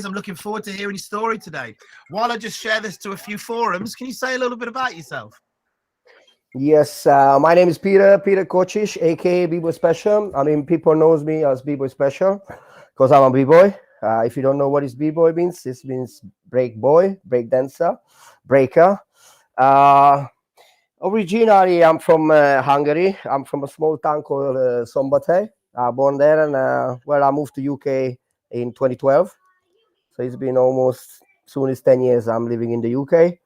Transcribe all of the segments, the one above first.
I'm looking forward to hearing your story today. While I just share this to a few forums, can you say a little bit about yourself? Yes, my name is Peter Kocsis, aka Bboyspecial. I mean, people knows me as Bboyspecial because I'm a b-boy. If you don't know what is b-boy means, this means break boy, break dancer, breaker. Originally, I'm from Hungary. I'm from a small town called Szombathely. Born there, and I moved to UK in 2012. So it's been almost soon as 10 years I'm living in the UK.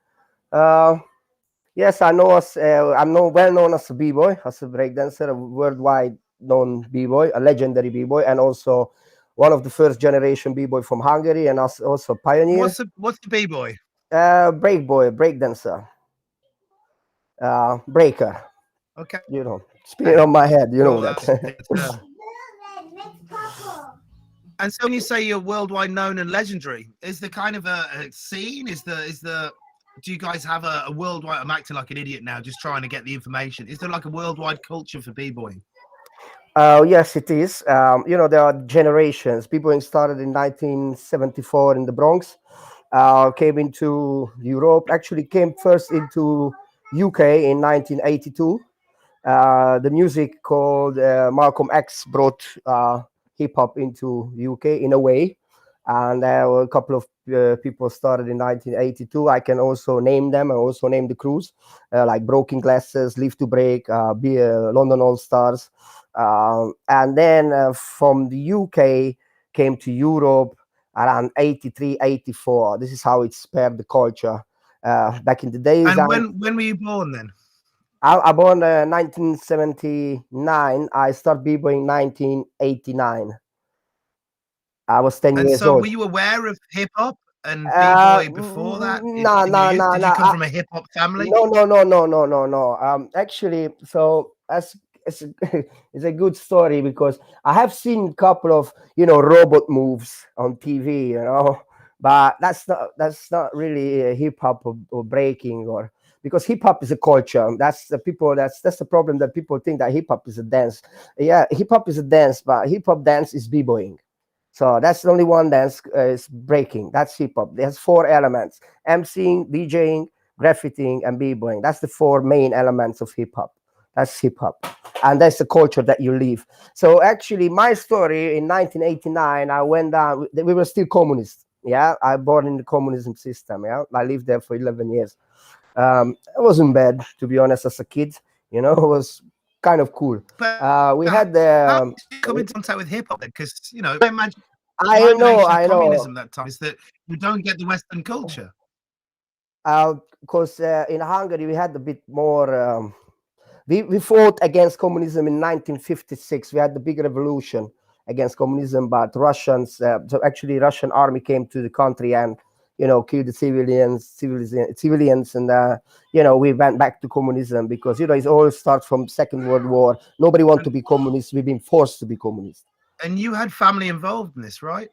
Yes, I know us. I'm well known as a b-boy, as a breakdancer, a worldwide known b-boy, a legendary b-boy, and also one of the first generation b-boy from Hungary, and also pioneer. What's the b-boy? Break boy, breakdancer, breaker. Okay. You know, spinning on my head. You know that. And so when you say you're worldwide known and legendary, is there kind of a scene? Do you guys have a worldwide? I'm acting like an idiot now, just trying to get the information. Is there like a worldwide culture for b-boying? Yes, it is. There are generations. B-boying started in 1974 in the Bronx, came into Europe, actually came first into UK in 1982. The music called Malcolm X brought hip-hop into UK in a way. And a couple of people started in 1982. I can also name them. I also name the crews like Broken Glasses, Live to Break, London All Stars. And then from the UK came to Europe around 83, 84. This is how it spared the culture back in the days. And when were you born then? I born 1979. I started b-boying 1989. I was 10 years so old. were you aware of hip-hop and b-boy before that? No. Did you come from a hip-hop family? No. Actually, so it's it's a good story because I have seen a couple of robot moves on TV, but that's not really hip hop or breaking, or because hip hop is a culture. That's the problem, that people think that hip hop is a dance. Yeah, hip hop is a dance, but hip hop dance is b-boying. So that's the only one dance is breaking. That's hip hop. There's 4 elements: MCing, DJing, graffitiing, and b-boying. That's the 4 main elements of hip hop. That's hip hop, and that's the culture that you live. So actually, my story in 1989, I went down. We were still communist. Yeah, I born in the communism system. Yeah, I lived there for 11 years. It wasn't bad, to be honest, as a kid. It was kind of cool. We had how did you come into contact with hip hop then? Because I imagine I know. Communism that time is that you don't get the Western culture. Because in Hungary we had a bit more. We fought against communism in 1956. We had the big revolution against communism, but Russians. So actually, Russian army came to the country and killed the civilians, and we went back to communism because it all starts from Second World War. Nobody wanted to be communist. We've been forced to be communist. And you had family involved in this, right?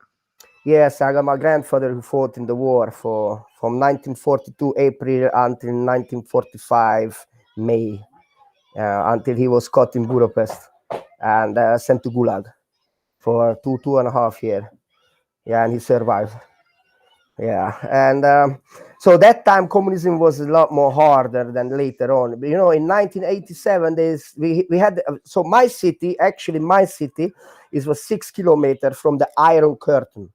Yes, I got my grandfather who fought in the war from 1942 April until 1945 May, until he was caught in Budapest and sent to Gulag for two and a half years. Yeah, and he survived. Yeah, and so that time communism was a lot more harder than later on. In 1987, we had so my city was 6 kilometers from the Iron Curtain.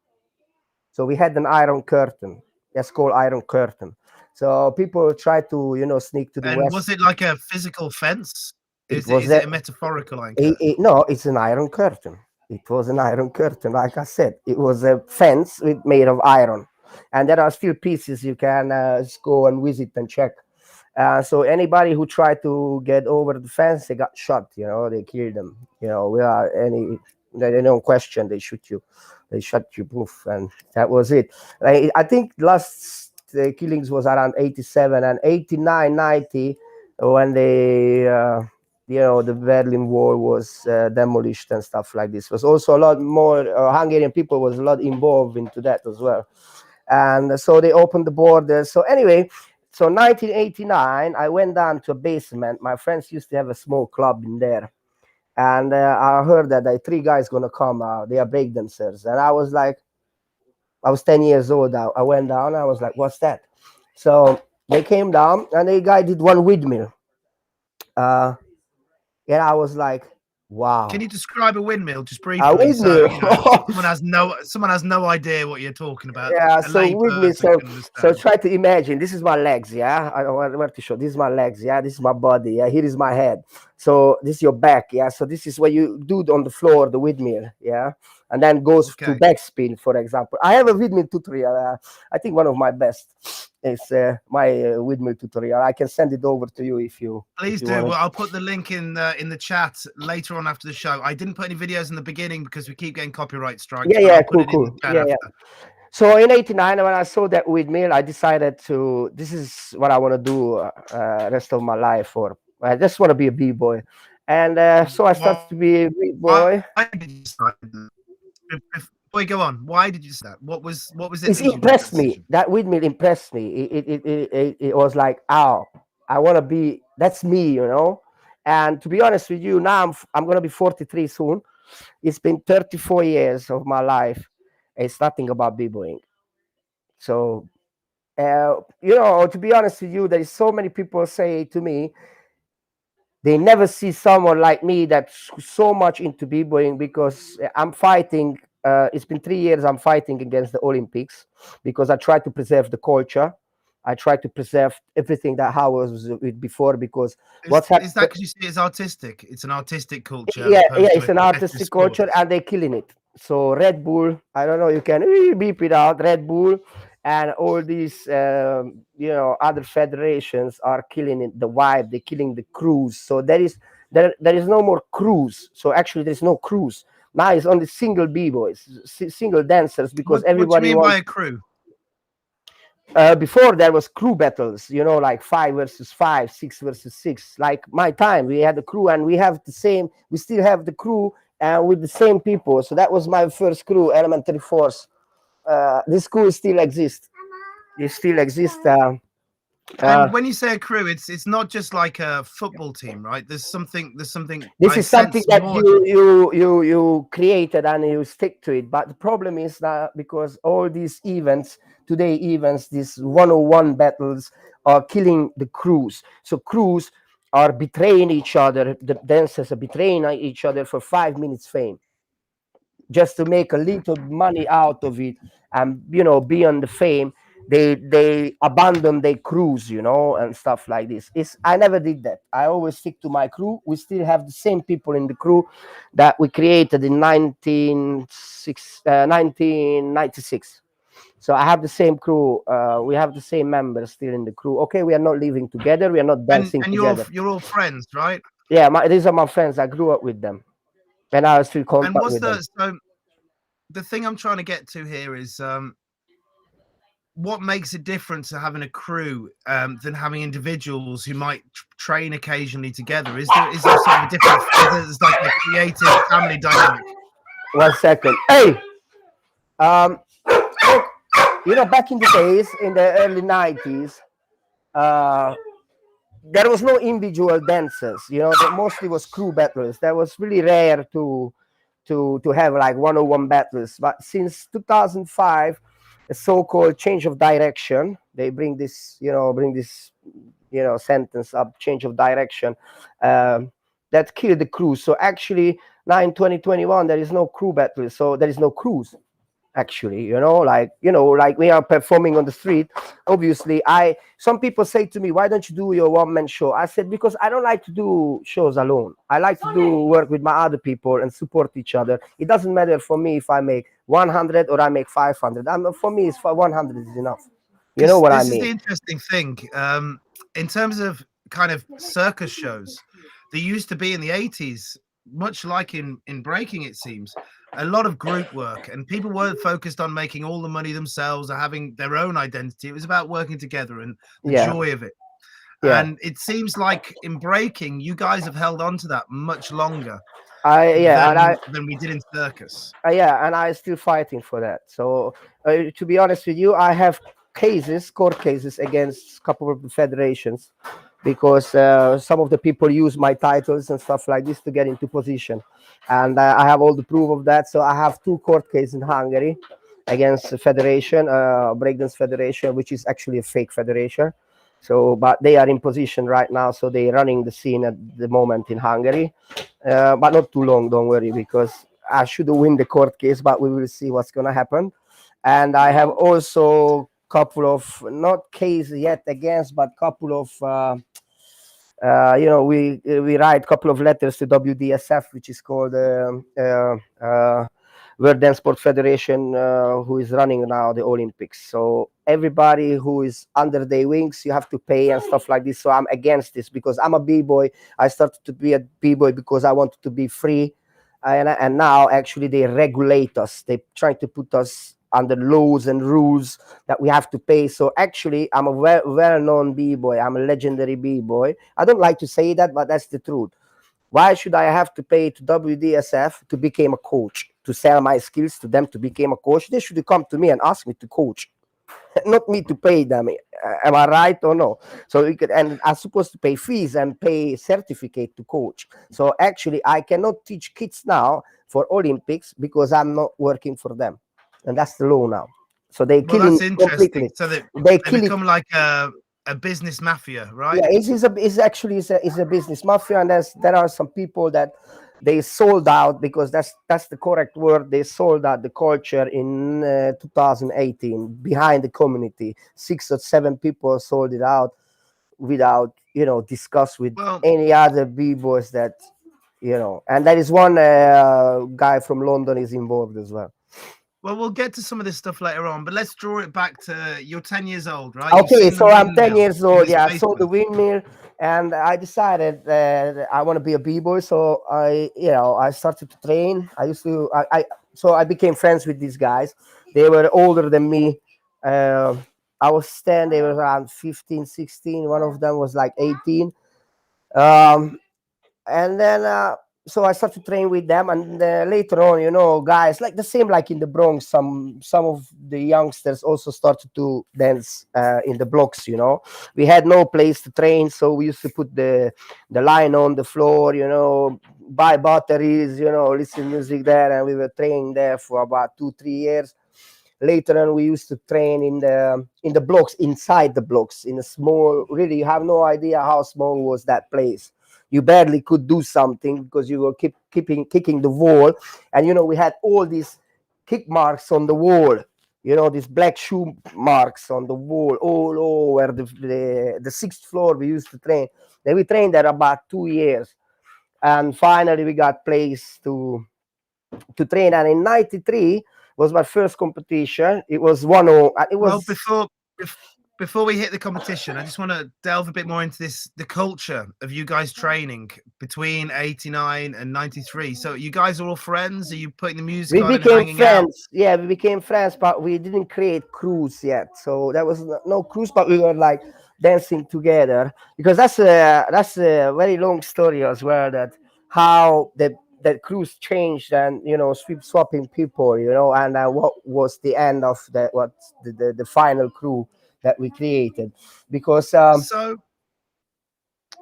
So we had an Iron Curtain. It's called Iron Curtain. So people try to sneak to the west. And was it like a physical fence? Is it a metaphorical Iron Curtain? No, it's an Iron Curtain. It was an Iron Curtain, like I said. It was a fence made of iron. And there are still pieces you can go and visit and check. So anybody who tried to get over the fence, they got shot. They killed them. Without any no question, they shoot you. They shot you, poof, and that was it. I think last killings was around 87 and 89, 90 when they. The Berlin Wall was demolished and stuff like this. Was also a lot more Hungarian people was a lot involved into that as well. And so they opened the borders. So anyway, so 1989, I went down to a basement. My friends used to have a small club in there. And I heard that 3 guys going to come. They are breakdancers. And I was like, I was 10 years old. I went down. I was like, "What's that?" So they came down, and the guy did one windmill. Uh, and I was like, Can "Wow, you describe a windmill just a briefly, so windmill!" someone has no idea what you're talking about? Yeah, A so lay with me, person so can understand. try to imagine. This is my legs, yeah. I want to show. This is my legs, yeah. This is my body, yeah. Here is my head. So this is your back, yeah. So this is what you do on the floor, the windmill, yeah. And then goes to Okay, backspin, for example. I have a windmill tutorial. I think one of my best is my windmill tutorial. I can send it over to you if please you do. want Well, it. I'll put the link in the chat later on after the show. I didn't put any videos in the beginning because we keep getting copyright strikes, Yeah, but yeah, I'll put cool, it in the cool. chat Yeah, yeah. after. So in '89, when I saw that windmill, I decided to. This is what I want to do rest of my life. Or I just want to be a b-boy, and so I started to be a b-boy. Why did you decide that? Boy, go on. Why did you say that? What was it It made you make that impressed me. decision? That windmill impressed me. It was like, oh, I want to be. That's me, you know. And to be honest with you, now I'm gonna be 43 soon. It's been 34 years of my life. It's nothing about b-boying. So to be honest with you, there is so many people say to me they never see someone like me that's so much into b-boying because I'm fighting. It's been 3 years I'm fighting against the Olympics because I try to preserve the culture. I try to preserve everything that how I was with before because what's Is that happened? because you see it as artistic? It's an artistic culture as Yeah, yeah, opposed to it's a an competitive artistic sport. culture and they're killing it. So Red Bull, I don't know, you can beep it out. Red Bull and all these, other federations are killing it, the vibe. They're killing the crews. So there is no more crews. So actually, there's no crews now. It's only single b-boys, single dancers because What do you everybody mean by wants. a crew? Before there was crew battles, like 5 versus 5, 6 versus 6. Like my time, we had the crew, and we still have the crew with the same people. So that was my first crew, Elementaryforce. This crew still exists. It still exists. Uh, And when you say a crew, it's not just like a football team, right? There's something this I is something sense that more. you created and you stick to it. But the problem is that because all these events, today events, these 101 battles are killing the crews. So crews are betraying each other. The dancers are betraying each other for 5 minutes fame, just to make a little money out of it, and be on the fame. They abandon their crews, and stuff like this. I never did that. I always stick to my crew. We still have the same people in the crew that we created in 1996. So I have the same crew. We have the same members still in the crew. Okay, we are not living together. We are not And dancing you're together. you're all friends, right? Yeah, these are my friends. I grew up with them, and I still And contact what's with them. the thing I'm trying to get to here is what makes it different to having a crew than having individuals who might train occasionally together? Is there sort of a different? There's like a creative family dynamic. 1 second. Hey, um, look, back in the days, in the early '90s, uh, there was no individual dancers. There mostly was crew battles. That was really rare to have like 101 battles. But since 2005, a so-called change of direction, they bring this sentence up, change of direction, that killed the crew. So actually, now in 2021, there is no crew battles. So there is no crews actually, like we are performing on the street. Obviously, some people say to me, why don't you do your one-man show? I said, because I don't like to do shows alone. I like to do work with my other people and support each other. It doesn't matter for me if I make 100 or I make 500. For me, it's for 100 is enough. You know what I This is the mean? interesting thing. In terms of kind of circus shows, they used to be in the 80s, much like in breaking, it seems, a lot of group work, and people weren't focused on making all the money themselves or having their own identity. It was about working together and the Yeah, joy of it. yeah. And it seems like in breaking, you guys have held on to that much longer I yeah, and than we did in circus. yeah, and I still fighting for that. So to be honest with you, I have court cases against a couple of the federations because some of the people use my titles and stuff like this to get into position, and I have all the proof of that. So I have 2 court cases in Hungary, against the federation, breakdance federation, which is actually a fake federation. So, but they are in position right now, so they're running the scene at the moment in Hungary, but not too long. Don't worry, because I should win the court case, but we will see what's gonna happen. And I have also couple of not case yet against, but couple of we write a couple of letters to WDSF, which is called World Dance Sport Federation, who is running now the Olympics. So everybody who is under their wings, you have to pay and stuff like this. So I'm against this because I'm a b-boy. I started to be a b-boy because I wanted to be free, and now actually they regulate us. They trying to put us under laws and rules that we have to pay. So actually, I'm a well-known b-boy. I'm a legendary b-boy. I don't like to say that, but that's the truth. Why should I have to pay to WDSF to become a coach, to sell my skills to them to become a coach? They should come to me and ask me to coach, not me to pay them. Am I right or no? So you could, and I'm supposed to pay fees and pay certificate to coach. So actually, I cannot teach kids now for Olympics because I'm not working for them, and that's the law now. So they're Well, killing that's it interesting. completely. So they They kill it. become like a business mafia, right? Yeah, it's actually is a business mafia, and there are some people that they sold out, because that's the correct word. They sold out the culture in 2018 behind the community. 6 or 7 people sold it out without discuss with Well, any other b-boys that and there is one guy from London is involved as well. well, we'll get to some of this stuff later on, but let's draw it back to you're 10 years old, right? You've Okay, seen the so I'm 10 windmill years in old. this Yeah, I saw the basement. windmill, and I decided that I want to be a b-boy. So I started to train. So I became friends with these guys. They were older than me. Uh, I was 10. They were around 15, 16. One of them was like 18. Um, and then so I started to train with them, and later on, guys like the same like in the Bronx, some of the youngsters also started to dance in the blocks. We had no place to train, so we used to put the line on the floor, buy batteries, listen music there, and we were training there for about 2-3 years. Later on, we used to train in the blocks, inside the blocks, in a small, really you have no idea how small was that place. You barely could do something because you were kicking the wall, and we had all these kick marks on the wall, these black shoe marks on the wall all over the 6th floor. We used to train. Then we trained there about 2 years, and finally we got place to train. And in '93 was my first competition. It was 1-0. It Well, was before we hit the competition, I just want to delve a bit more into the culture of you guys training between 89 and 93. So you guys are all friends? Are you putting the music we on and became hanging out? friends. Yeah, we became friends, but we didn't create crews yet. So there was no crews, but we were like dancing together, because that's a very long story as well. That how that crews changed, and swapping people, and what was the end of the final crew that we created, because So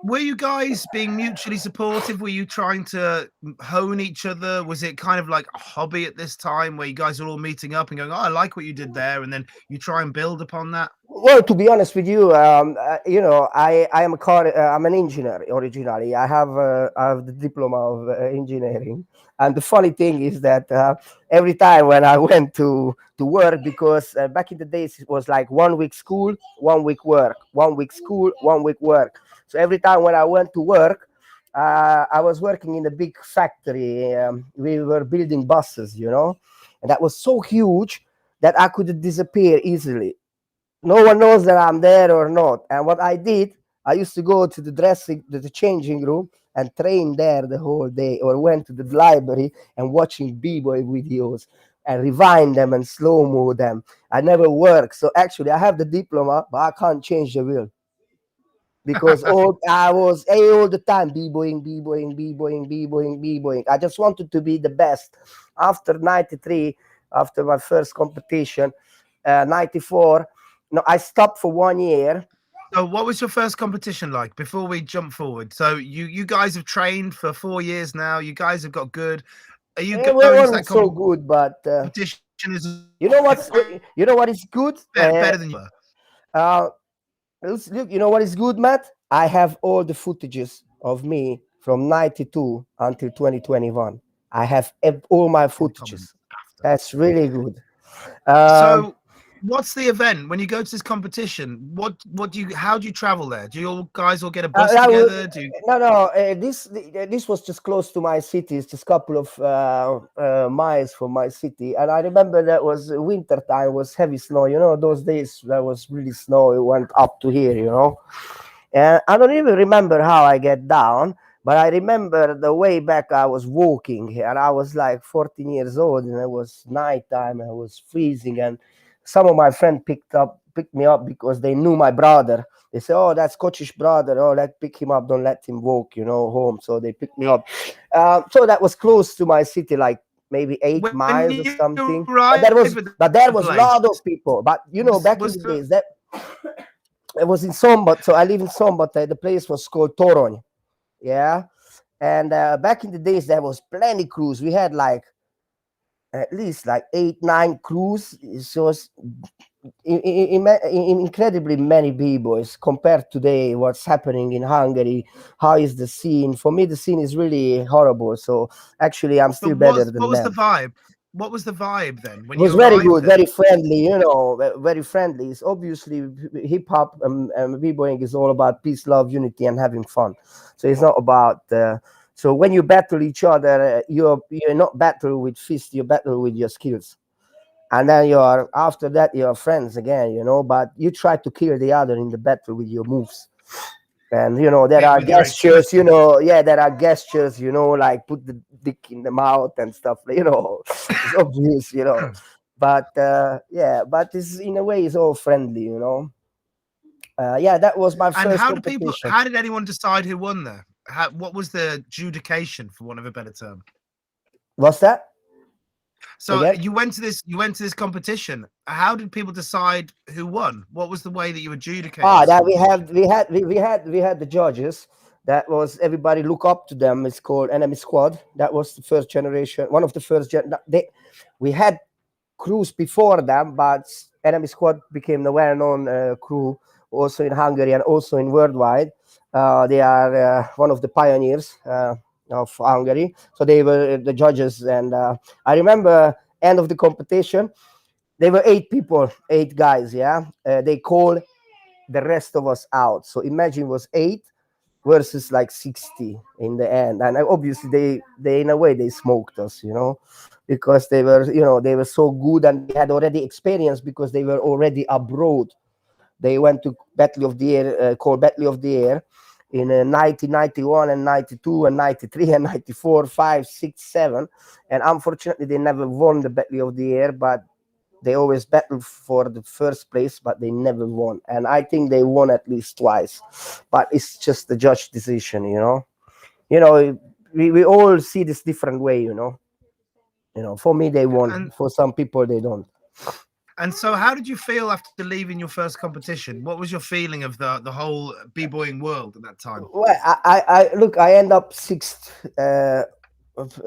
were you guys being mutually supportive? Were you trying to hone each other? Was it kind of like a hobby at this time where you guys are all meeting up and going, "Oh, I like what you did there," and then you try and build upon that? well, to be honest with you, I am I'm an engineer originally. I have the diploma of engineering, and the funny thing is that every time when I went to work, because back in the days it was like 1 week school, 1 week work, 1 week school, 1 week work. So every time when I went to work, I was working in a big factory. We were building buses, and that was so huge that I could disappear easily. No one knows that I'm there or not. And what I did, I used to go to the changing room and train there the whole day, or went to the library and watching b-boy videos and rewind them and slow mo them. I never work. So actually, I have the diploma, but I can't change the wheel, because I was all the time b-boying, b-boying, b-boying, b-boying, b-boying. I just wanted to be the best. After '93, after my first competition, '94, no, I stopped for 1 year. So what was your first competition like before we jump forward? So you guys have trained for 4 years now. You guys have got good. Are you We going to that weren't so good, but competition You know what's you know what is good? Better than you were. Uh, look, you know what is good, Matt? I have all the footages of me from 92 until 2021. I have all my In the comments footages. after. That's really good. Um, So, what's the event when you go to this competition? What do you? How do you travel there? Do you all guys all get a bus together? Do you, no, no. This was just close to my city. It's just a couple of miles from my city, and I remember that was winter time. Was heavy snow. You know, those days there was really snow. It went up to here. You know, and I don't even remember how I get down, but I remember the way back I was walking and I was like 14 years old and it was nighttime and it was freezing and some of my friends picked me up because they knew my brother. They said, "Oh, that's Scottish brother. Oh, let pick him up. Don't let him walk, home." So they picked me up. So that was close to my city, like maybe 8 miles or when you something. arrive at But there the was a place, lot of people. But back in was the days, that it was in Sombot. So I live in Sombot. The place was called Toron. Yeah. And back in the days, there was plenty crews. We had like at least like 8, 9 crews. So it was incredibly many b-boys compared today. What's happening in Hungary? How is the scene? For me, the scene is really horrible. So actually, I'm but still better than what was the them. vibe? What was the vibe then when It was you very arrived good, there? very friendly, very friendly. It's obviously hip hop and b-boying is all about peace, love, unity, and having fun. So it's not about. So when you battle each other, you're not battle with fists, you battle with your skills, and then you're after that you're friends again, But you try to kill the other in the battle with your moves. And there are With your gestures, expression. yeah, there are gestures, like put the dick in the mouth and stuff, it's obvious, but yeah, but it's in a way it's all friendly, yeah, that was my And first competition. how did anyone decide who won there? What was the adjudication, for want of a better term? What's that So again? you went to this competition. How did people decide who won? What was the way that you adjudicated Ah, this that competition? we had the judges. That was everybody look up to them. It's called Enemy Squad. That was the first generation, one of the first. We had crews before them, but Enemy Squad became the well-known crew also in Hungary and also in worldwide. They are one of the pioneers of Hungary. So they were the judges, and I remember end of the competition. There were 8 people, 8 guys. Yeah, they call the rest of us out. So imagine it was 8 versus like 60 in the end, and obviously they in a way they smoked us, because they were so good and they had already experience because they were already abroad. They went to Battle of the Air, called Battle of the Air, in 1991 and 92 and 93 and 94, 5, 6, 7, and unfortunately they never won the Battle of the Air, but they always battled for the first place, but they never won. And I think they won at least twice. But it's just the judge decision, we all see this different way, For me, they won. And For some people, they don't. so, how did you feel after leaving your first competition? What was your feeling of the whole b-boying world at that time? Well, I look. I end up sixth.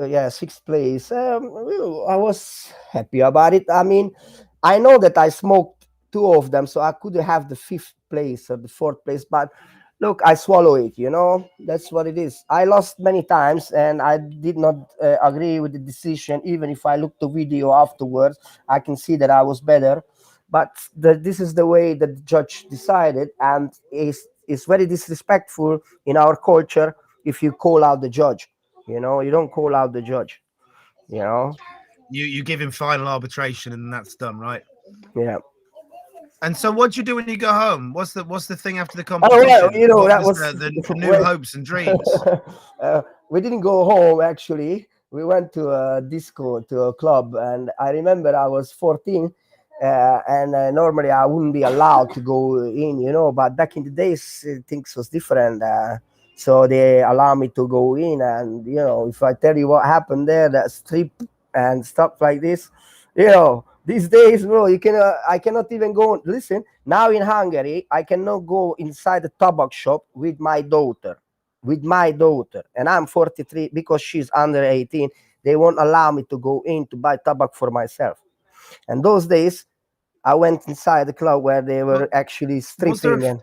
Yeah, sixth place. Well, I was happy about it. I mean, I know that I smoked 2 of them, so I could have the fifth place or the fourth place. But look, I swallow it. That's what it is. I lost many times, and I did not agree with the decision. Even if I looked the video afterwards, I can see that I was better. But this is the way that the judge decided, and is very disrespectful in our culture if you call out the judge. You don't call out the judge. You know, You give him final arbitration, and that's done, right? yeah. And so, what do you do when you go home? What's the thing after the Oh well, competition? What that was was the new well. hopes and dreams? We didn't go home actually. We went to a disco, to a club, and I remember I was 14, and normally I wouldn't be allowed to go in, But back in the days, things was different. So they allow me to go in, and if I tell you what happened there, that strip and stuff like this, these days, bro, I cannot even go. Listen, now in Hungary, I cannot go inside the tobacco shop with my daughter. And I'm 43 because she's under 18. They won't allow me to go in to buy tobacco for myself. And those days, I went inside the club where they were actually Was there stripping and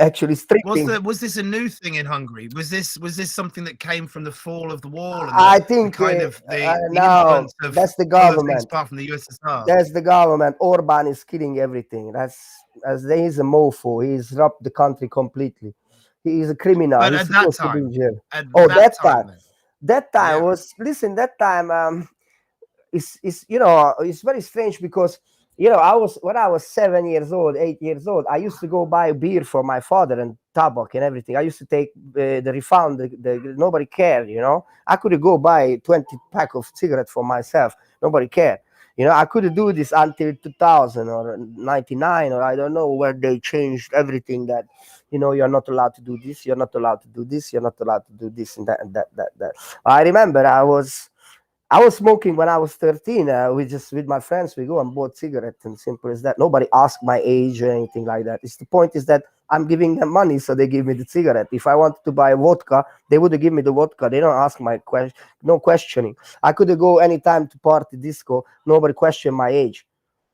actually stripping. was this a new thing in Hungary? Was this something that came from the fall of the wall and I the think kind of the now influence of that's the other things government. apart from the USSR? That's the government. Orban is killing everything. That's as he's a mofo. He's robbed the country completely. He is a criminal. But He's at that supposed to be time, in jail. at Oh, that time, then, that time yeah. was listen. That time it's it's very strange because I was when I was 7 years old, 8 years old. I used to go buy beer for my father and tobacco and everything. I used to take the refund. Nobody cared. I could go buy 20 pack of cigarettes for myself. Nobody cared. I couldn't do this until 2000 or 99 or I don't know where they changed everything that you're not allowed to do this, you're not allowed to do this, you're not allowed to do this and that and that. I remember I was smoking when I was 13. We just with my friends we go and bought cigarettes and simple as that. Nobody asked my age or anything like that. The point is that I'm giving them money, so they give me the cigarette. If I wanted to buy vodka, they would give me the vodka. They don't ask my question, no questioning. I could go anytime to party disco. Nobody question my age.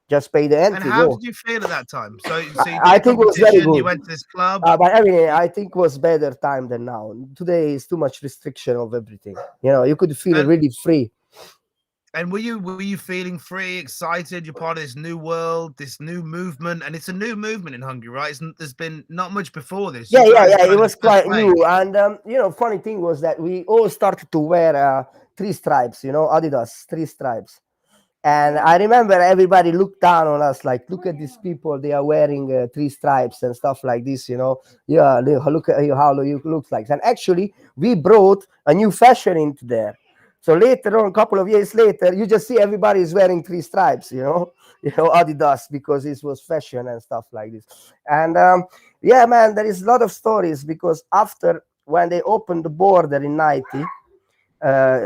Just pay the And entry. how Go. did you feel at that time? So you did I a think it was very competition. You good. went to this club. But anyway, I think it was better time than now. Today is too much restriction of everything. You could feel really free. And were you feeling free, excited? You're part of this new world, this new movement, and it's a new movement in Hungary, right? There's been not much before this. Yeah. Kind It of was the first quite wave. new, and funny thing was that we all started to wear three stripes. Adidas three stripes. And I remember everybody looked down on us like, look at these people, they are wearing three stripes and stuff like this, Yeah, look at how you look like. And actually, we brought a new fashion into there. So later on, a couple of years later, you just see everybody is wearing three stripes, Adidas, because this was fashion and stuff like this. And yeah, man, there is a lot of stories because after when they opened the border in 90,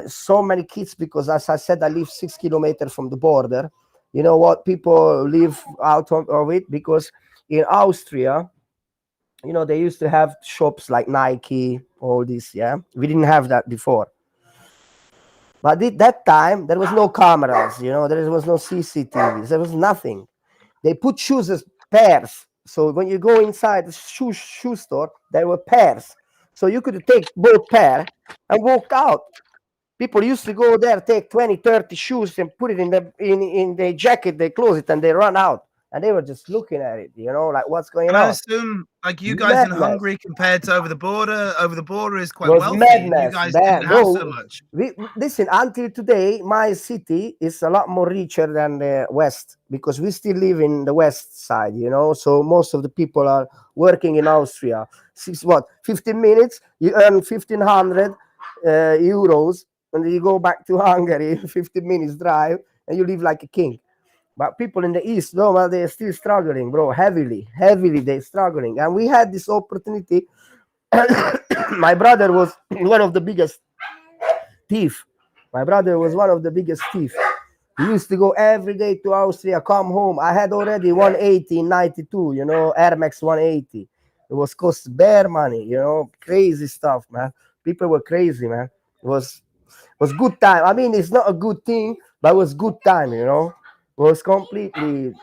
so many kids, because as I said, I live 6 kilometers from the border. You know what? People live out of it because in Austria, they used to have shops like Nike, all this. Yeah, we didn't have that before. But at that time, there was no cameras. There was no CCTVs. There was nothing. They put shoes as pairs. So when you go inside the shoe store, there were pairs. So you could take both pair and walk out. People used to go there, take 20, 30 shoes and put it in their jacket, they close it and they run out. And they were just looking at it, like what's going And I on? assume, like you guys in Madness. Hungary compared to over the border is It quite was wealthy, and you madness. guys didn't have so Bro, much. listen, until today, my city is a lot more richer than the west because we still live in the west side, So most of the people are working in Austria. 15 minutes, you earn 1,500 euros, and you go back to Hungary, 15 minutes drive, and you live like a king. But people in the east, no, well, they're still struggling, bro. Heavily, they're struggling. And we had this opportunity. My brother was one of the biggest thief. My brother was one of the biggest thief. He used to go every day to Austria, come home. I had already 180 in 92, Air Max 180. It was cost bare money, crazy stuff, man. People were crazy, man. It was good time. I mean, it's not a good thing, but it was good time, It was completely.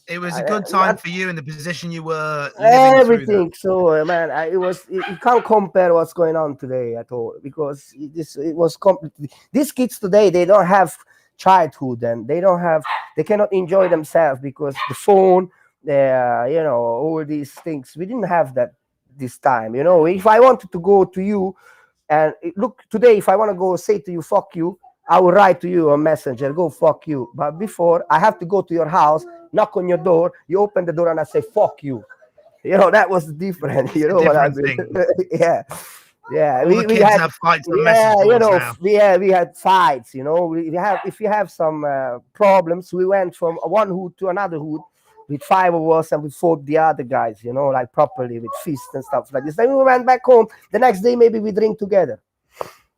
It was a good time for you in the position you were living through that. Everything. So, man, you can't compare what's going on today at all because it was completely. These kids today, they don't have childhood and they cannot enjoy themselves because the phone, all these things. We didn't have that this time. If I wanted to go to you and look today, if I want to go say to you, fuck you, I will write to you on Messenger, go fuck you. But before, I have to go to your house, knock on your door, you open the door and I say, fuck you. That was different. You know what I mean? Yeah. Yeah. All the kids have fights on message boards now. We had fights, if you have some problems, we went from one hood to another hood with 5 of us and we fought the other guys, like properly with fists and stuff like this. Then we went back home. The next day, maybe we drink together.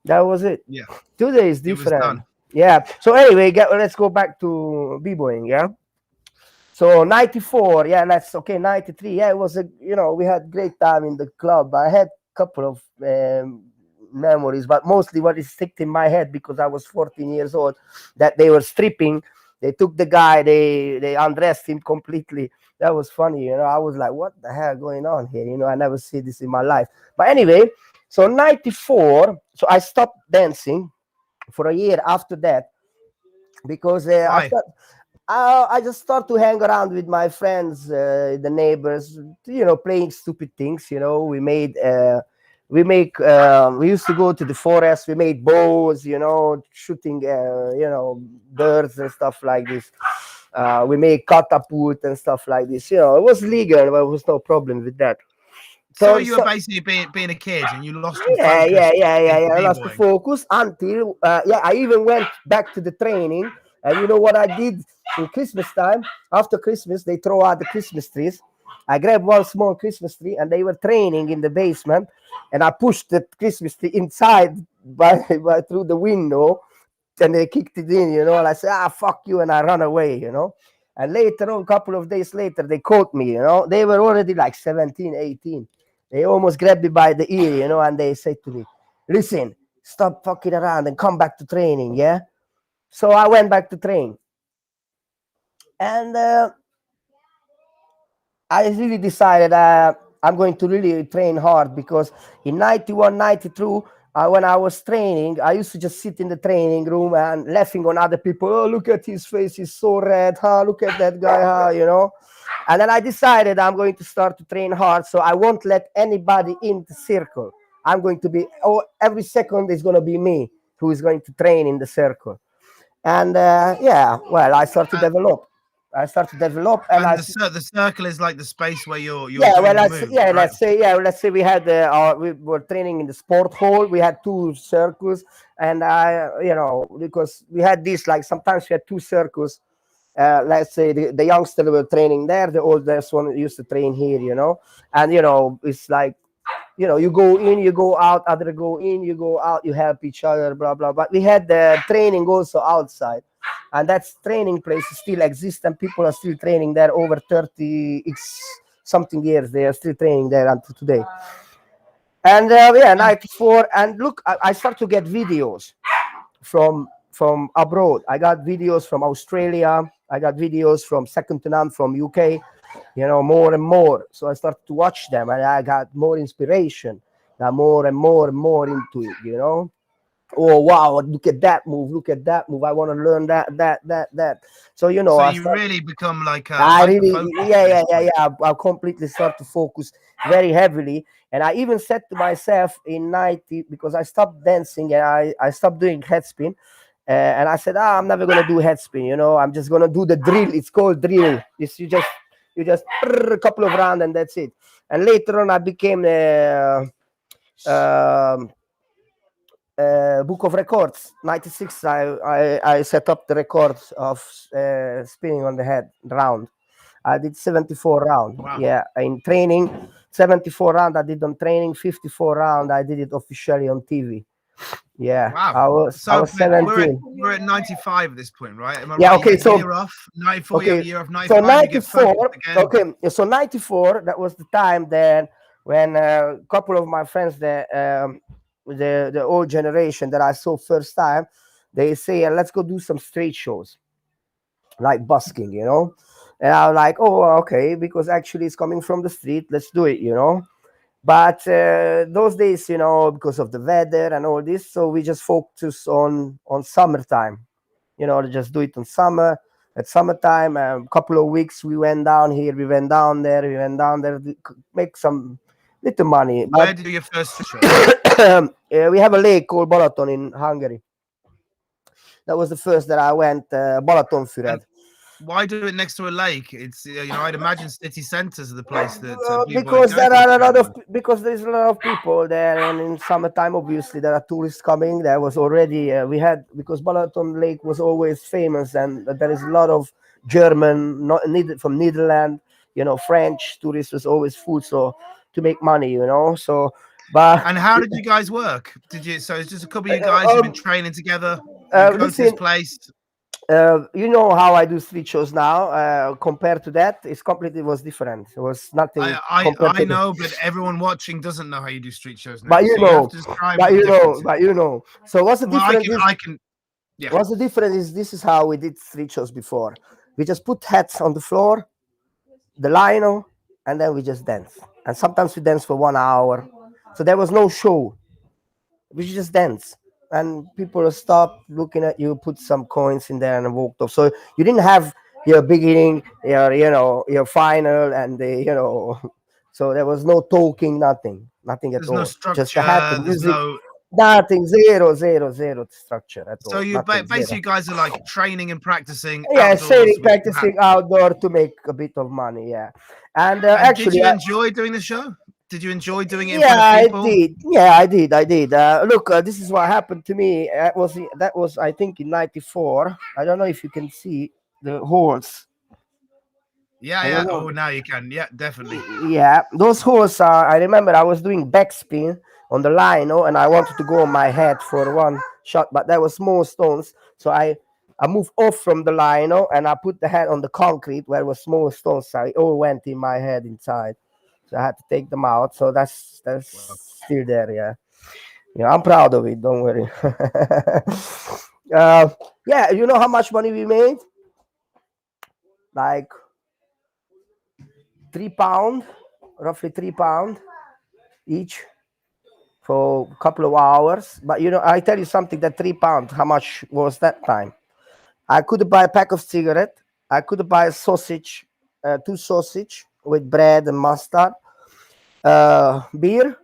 That was it. Yeah. Today is different. Yeah. So anyway, let's go back to b-boying. Yeah. So 94. Yeah. 93. Yeah. It was we had great time in the club. I had a couple of memories, but mostly what is sticked in my head because I was 14 years old, that they were stripping. They took the guy, they undressed him completely. That was funny, you know. I was like, what the hell going on here? You know, I never see this in my life. But anyway, so 94, so I stopped dancing for a year after that because Why? I just start to hang around with my friends, the neighbors, you know, playing stupid things. You know, we used to go to the forest. We made bows, you know, shooting, you know, birds and stuff like this. We made catapult and stuff like this. You know, it was legal. There was no problem with that. So So, you were so basically being a kid, and you lost your yeah, focus into I lost the b-boying. focus until I even went back to the training. And you know what I did in Christmas time? After Christmas, they throw out the Christmas trees. I grabbed one small Christmas tree, and they were training in the basement. And I pushed the Christmas tree inside by through the window, and they kicked it in, you know. And I said, fuck you, and I run away, you know. And later on, a couple of days later, they caught me, you know. They were already like 17, 18. They almost grabbed me by the ear, you know, and they said to me, listen, stop fucking around and come back to training, yeah? So I went back to train. And I really decided I'm going to really train hard because in 91, 92, when I was training, I used to just sit in the training room and laughing on other people. Oh, look at his face, he's so red. Huh? Look at that guy, huh? You know. And then I decided I'm going to start to train hard, so I won't let anybody in the circle. I'm going to be, every second is going to be me who is going to train in the circle. And well, I start to develop. And And the circle is like the space where you're yeah, well, doing the moves, right? let's say we had we were training in the sport hall. We had two circles, and you know, because we had this, like sometimes we had two circles. Let's say the youngsters were training there, the oldest one used to train here, you know, and you know, it's like, you know, you go in, you go out, other go in, you go out, you help each other, blah blah. But we had the training also outside, and that training place still exists, and people are still training there over 30 something years. They are still training there until today. And yeah, And 94. And look, I start to get videos from abroad. I got videos from Australia. I got videos from second to none from UK. You know, more and more. So I started to watch them, and I got more inspiration. Got more and more and more into it. You know. Oh wow! Look at that move! Look at that move! I want to learn that. So you know, so I you start. really become like I hyper really, focused at this point. I completely start to focus very heavily. And I even said to myself in 90, because I stopped dancing and I stopped doing head spin. And I said, I'm never going to do head spin, you know, I'm just going to do the drill. It's called drill. It's you just a couple of rounds and that's it. And later on, I became um book of records. 96, I set up the records of spinning on the head round. I did 74 round. Wow. Yeah, in training, 74 round I did on training, 54 round I did it officially on TV. Yeah, Wow. I So was but 17. we're at 95 at this point, right? Am I Yeah, right? You okay, get a so year off, 94, you have okay, a year off, so 95, you get focused 94. again. Okay, so 94. That was the time then when a couple of my friends, the old generation that I saw first time, they say, let's go do some street shows, like busking, you know. And I was like, oh, okay, because actually it's coming from the street. Let's do it, you know. But those days, you know, because of the weather and all this, so we just focus on summertime. You know, just do it in summer. At summertime, a couple of weeks we went down here, we went down there, make some little money. Where But did you do your first street shows? we have a lake called Balaton in Hungary. That was the first that I went, And Balatonfüred. why do it next to a lake? It's you know, I'd imagine city centers are the place that b-boys Because go there to are a lot train. of because there's a lot of people there, and in summertime, obviously, there are tourists coming. There was already we had, because Balaton Lake was always famous, and there is a lot of German, not needed from Netherlands, you know, French tourists was always full, so to make money, you know. So, but And how did you guys work? Did you? So it's just a couple of you guys who've been um, training together. You go to this listen, place. You know how I do street shows now. Compared to that, it's completely was different. It was nothing compared I to the. know, but everyone watching doesn't know how you do street shows now. But you So you have know, to describe what the difference is. but you know. So what's the Well, difference is? I can, yeah. What's the difference is? This is how we did street shows before. We just put hats on the floor, the lino, and then we just dance. And sometimes we dance for 1 hour. So there was no show. We just dance. And people stopped looking at you, put some coins in there, and walked off. So you didn't have your beginning, your final, and so there was no talking, nothing at There's no all. Just the structure. hat, the There's music, no. nothing, zero structure at So all, you nothing, basically zero. you guys are like training and practicing Yeah, outdoors sailing, with some hat. practicing outdoor to make a bit of money. Yeah, and And did actually, you enjoy doing the show? Did you enjoy doing it in yeah, front of I people? did. Yeah, I did. I did. Look, this is what happened to me. That was I think in '94. I don't know if you can see the holes. Yeah, I don't yeah. know. Oh, now you can. Yeah, definitely. Yeah, those holes are. I remember I was doing backspin on the line, and I wanted to go on my head for one shot, but there was small stones, so I moved off from the line, and I put the head on the concrete where was small stones. So it all went in my head inside. So I had to take them out. So that's Wow. still there. Yeah. Yeah, I'm proud of it. Don't worry. Yeah, you know how much money we made? Like £3, roughly £3 each for a couple of hours. But I tell you something. That £3, how much was that time? I could buy a pack of cigarette. I could buy a sausage, two sausage with bread and mustard, beer,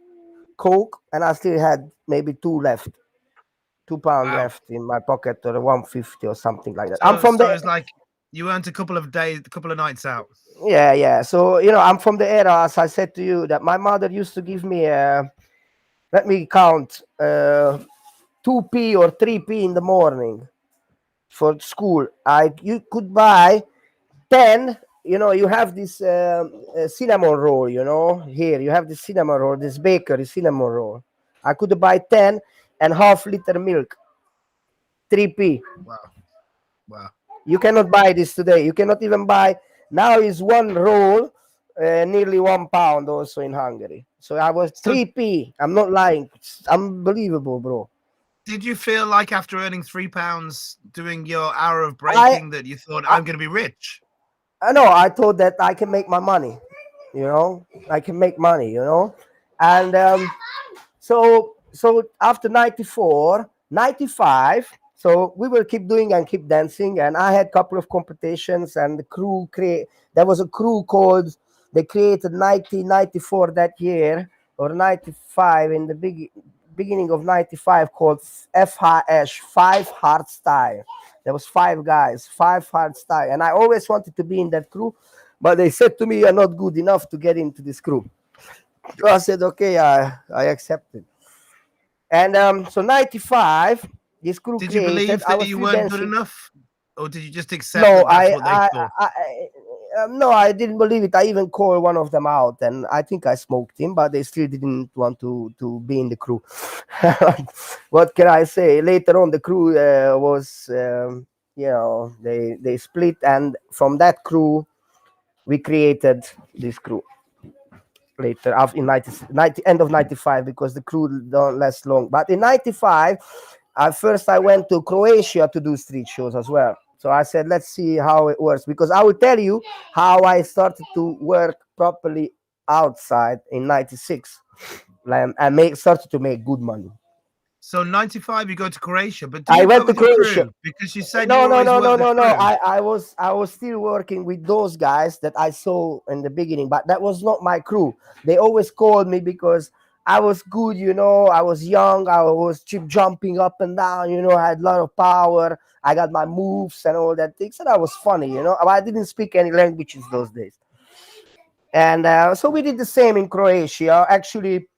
Coke, and I still had maybe two left. £2 Wow. left in my pocket, or 150 or something like that. I'm So from so the it's like you earned a couple of days, a couple of nights out. yeah. So I'm from the era, as I said to you, that my mother used to give me. Let me count. 2p or 3p in the morning for school. You could buy 10. You have this cinnamon roll. Here you have the cinnamon roll. This bakery cinnamon roll. I could buy 10 and half-liter milk. 3p. Wow. Wow. You cannot buy this today. You cannot even buy. Now is one roll, nearly £1 also in Hungary. So I was So 3p. I'm not lying. It's unbelievable, bro. did you feel like after earning £3 doing your hour of I breaking that you thought I, I'm going to be rich? I know. I thought that I can make my money. I can make money. And so after 94, 95. So we will keep doing and keep dancing. And I had a couple of competitions, and the crew there was a crew called, they created 1994 that year, or 95 in the beginning of 95, called FHS, Five Hard Style. There was five guys, Five Hard Style. And I always wanted to be in that crew, but they said to me, "You're not good enough to get into this crew." So I said, "Okay, I accepted." And so 95, this crew Did you created. believe I that was you still weren't good dancing. enough? Or did you just accept No, that that's what they thought? no, I didn't believe it. I even called one of them out, and I think I smoked him, but they still didn't want to be in the crew. What can I say? Later on, the crew was, they split, and from that crew, we created this crew later after in 90 end of 95, because the crew don't last long. But in 95, at first I went to Croatia to do street shows as well. So I said, let's see how it works, because I will tell you how I started to work properly outside in 96, and started to make good money. So 95, you go to Croatia, but do I you go went to with your Croatia. crew? Because you said you No, no, always no, work no, with a no, no. crew. I was still working with those guys that I saw in the beginning, but that was not my crew. They always called me because I was good. I was young. I was cheap jumping up and down. I had a lot of power. I got my moves and all that things, and I was funny. But I didn't speak any languages those days, and so we did the same in Croatia. Actually,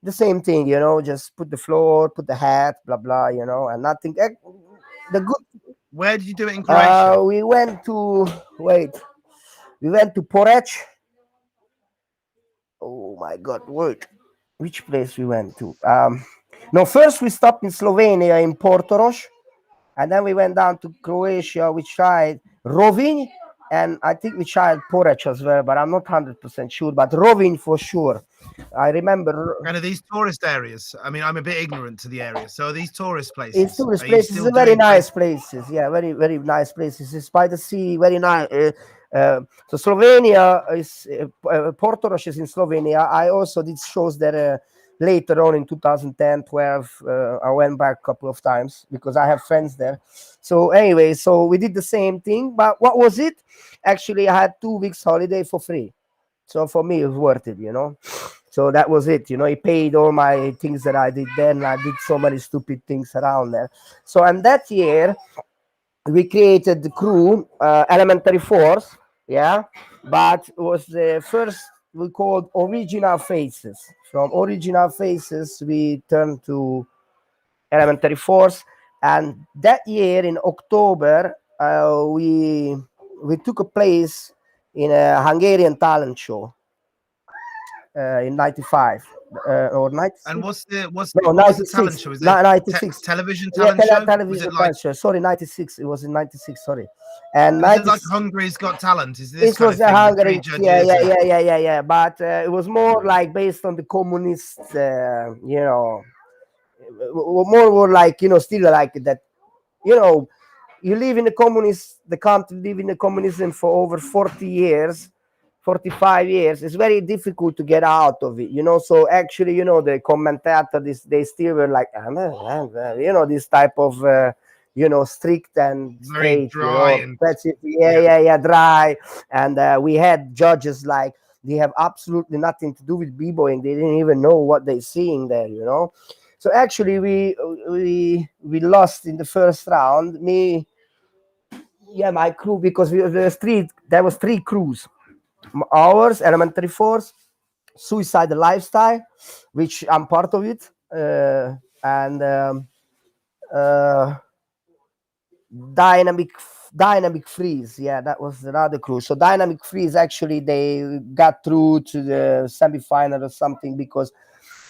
the same thing. Just put the floor, put the hat, blah blah. And nothing. The good Where did you do it in Croatia? we went to wait. We went to Porec. Oh my God! Wait, which place we went to? No, first we stopped in Slovenia in Portorož, And then we went down to Croatia. We tried Rovinj, and I think we tried Porec as well, but I'm not 100% sure. But Rovinj for sure. I remember. And are these tourist areas? I mean, I'm a bit ignorant to the area. So are these tourist It's places? tourist Are you places. still It's very doing nice places? places. Yeah, very very nice places. It's by the sea. Very nice. So Slovenia is Porto Roche is in Slovenia. I also did shows there later on in 2010, 12. I went back a couple of times because I have friends there. So anyway, so we did the same thing. But what was it? Actually, I had 2 weeks holiday for free. So for me, it was worth it, you know. So that was it, you know. He paid all my things that I did then. I did so many stupid things around there. So and that year we created the crew, Elementaryforce, yeah. But it was the first we called Original Faces. From Original Faces, we turned to Elementaryforce, and that year in October, we took a place in a Hungarian talent show in '95 or And '96. what's No, what was the talent 96. show? Was it 96. television Yeah, talent show? Was television it like talent show. Sorry, '96. It was in '96. Sorry, and was it like '96. Hungary's Got Talent? Is this It kind was of a thing with three Hungary. Yeah, judges yeah, and yeah, yeah, yeah, yeah. But it was more like based on the communist, you know, more like, you know, still like that, you know, you live in the country live in the communism for over 40 years, 45 years. It's very difficult to get out of it, you know. So actually, you know, the commentator, this they still were like, you know, this type of you know, strict and very straight, you dry know. and That's it. Yeah, yeah. yeah, yeah, dry. And we had judges like they have absolutely nothing to do with b-boying. They didn't even know what they're seeing there, you know. So actually we lost in the first round. Me, yeah, my crew, because there was three crews. Ours, Elementaryforce, Suicidallifestyle, which I'm part of it, and uh, dynamic dynamic freeze. Yeah, that was another crew. So dynamic freeze, actually they got through to the semi-final or something, because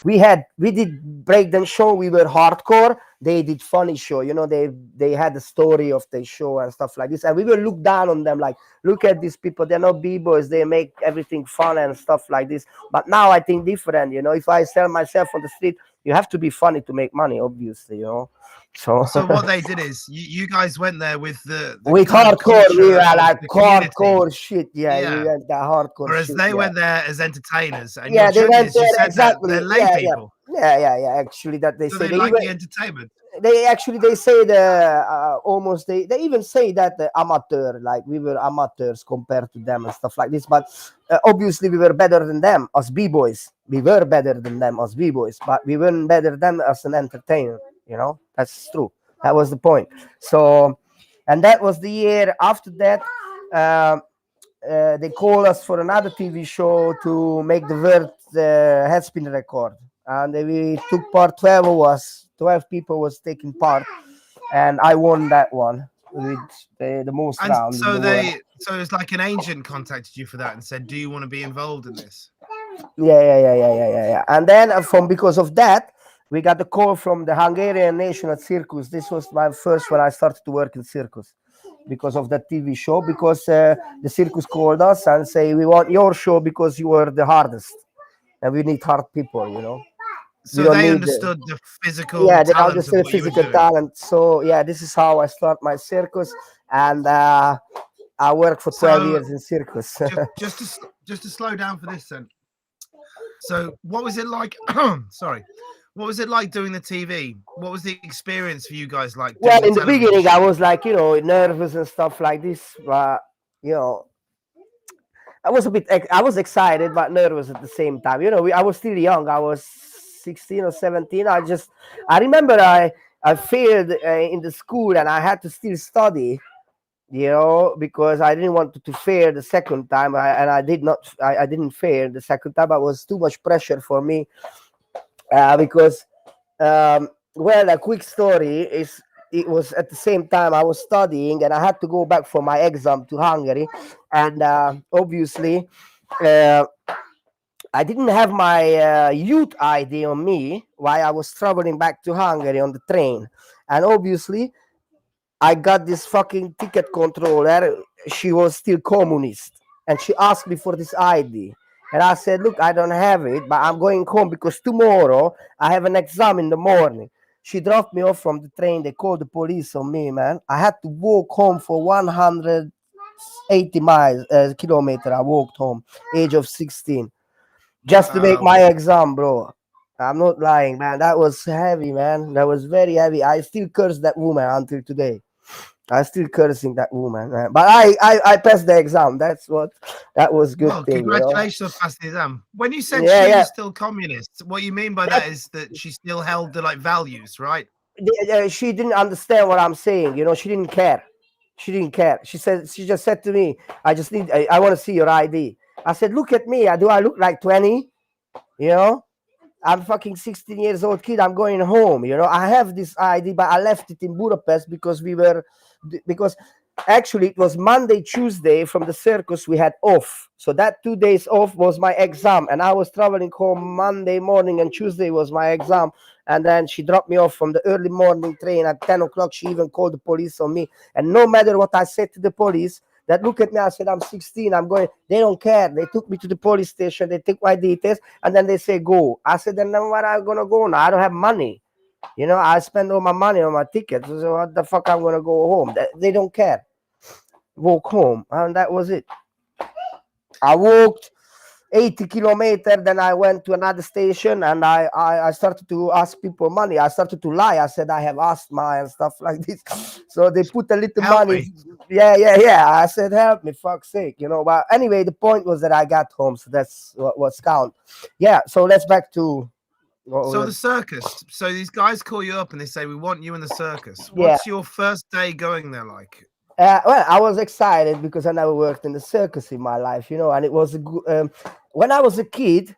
we did breakdance show. We were hardcore. They did funny show. You know, they had the story of the show and stuff like this. And we will look down on them like, look at these people. They're not b-boys. They make everything fun and stuff like this. But now I think different. You know, if I sell myself on the street, you have to be funny to make money, obviously. You know, so So what they did is you guys went there with the with kind of hardcore, we culture were of like the community. hardcore shit. Yeah, we Yeah. went that hardcore Whereas shit. they Yeah. went there as entertainers, and your Yeah, they went judges, you there said that they're exactly. lay Yeah, yeah, people, yeah, yeah, yeah. Actually, that they so say they they like even the entertainment. they say the almost they even say that the amateur, like we were amateurs compared to them and stuff like this. But obviously we were better than them as b-boys. We were better than them as b-boys, but we weren't better than as an entertainer. You know, that's true. That was the point. So, and that was the year after that. um they called us for another TV show to make the world headspin record, and we took part. 12 of us, 12 people was taking part, and I won that one with the most And round in the world. so it's like an agent contacted you for that and said, "Do you want to be involved in this?" Yeah, yeah, yeah, yeah, yeah, yeah, yeah. And then from because of that, we got the call from the Hungarian National Circus. This was my first when I started to work in circus, because of that TV show. Because the circus called us and say, we want your show because you are the hardest, and we need hard people. You know, we So don't they need the. understood the physical Yeah, they talent of understand what you were physical doing. talent. So yeah, this is how I start my circus, and I worked for 12 So years in circus. just to slow down for this then. So what was it like? Sorry, what was it like doing the TV? What was the experience for you guys like Well, doing the in the television beginning, I show? was like, you know, nervous and stuff like this, but you know, I was excited but nervous at the same time. You know, I was still young. I was 16 or 17. I remember I failed in the school and I had to still study. You know, because I didn't want to fail the second time, and I did not. I didn't fail the second time. It was too much pressure for me because well, a quick story is it was at the same time I was studying and I had to go back for my exam to Hungary, and obviously uh, I didn't have my youth ID on me while I was traveling back to Hungary on the train, and obviously I got this fucking ticket controller. She was still communist, and she asked me for this ID. And I said, "Look, I don't have it, but I'm going home because tomorrow I have an exam in the morning." She dropped me off from the train. They called the police on me, man. I had to walk home for 180 miles, kilometer. I walked home, age of 16, just to make Wow. my exam, bro. I'm not lying, man. That was heavy, man. That was very heavy. I still curse that woman until today. I still cursing that woman, man. But I passed the exam. That was good Well, thing, you know. congratulations on passing the exam. When you said Yeah, she yeah. was still communist, what you mean by that That is that she still held the like values, right? she didn't understand what I'm saying. You know, she didn't care. She didn't care. She just said to me, I want to see your ID. I said, look at me. Do I look like 20? You know, I'm fucking 16 years old kid. I'm going home. You know, I have this ID, but I left it in Budapest because actually it was Monday, Tuesday from the circus we had off. So that 2 days off was my exam, and I was traveling home Monday morning, and Tuesday was my exam. And then she dropped me off from the early morning train at 10 o'clock. She even called the police on me. And no matter what I said to the police, that look at me, I said, I'm 16, I'm going. They don't care. They took me to the police station, they take my details, and then they say, go. I said, then where am I going to go now? I don't have money. You know, I spend all my money on my tickets. So what the fuck I'm going to go home? They don't care. Walk home. And that was it. I walked 80 kilometers, then I went to another station, and I started to ask people money. I started to lie. I said I have asthma and stuff like this. So they put a little Help money. me. Yeah. I said, help me, fuck's sake, you know. But anyway, the point was that I got home, so that's what's count. Yeah, so let's back to what we So the were, circus. So these guys call you up and they say, "We want you in the circus." yeah. What's your first day going there like? Well, I was excited because I never worked in the circus in my life, you know, and it was a good. When I was a kid,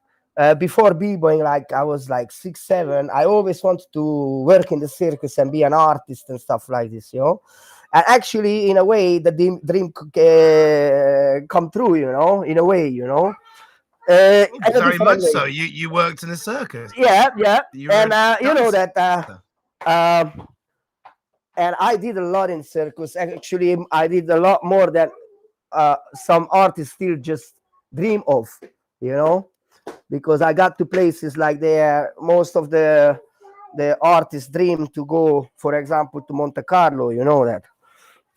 before b-boying, like I was like 6, 7, I always wanted to work in the circus and be an artist and stuff like this, you know. And actually, in a way, the dream come true, you know, in a way, you know, Oh, in a very different much way. so. You worked in a circus. Yeah, You were and a you know dancer. that. Um, and I did a lot in circus. Actually, I did a lot more than some artists still just dream of, you know, because I got to places like there. Most of the artists dream to go, for example, to Monte Carlo. You know that,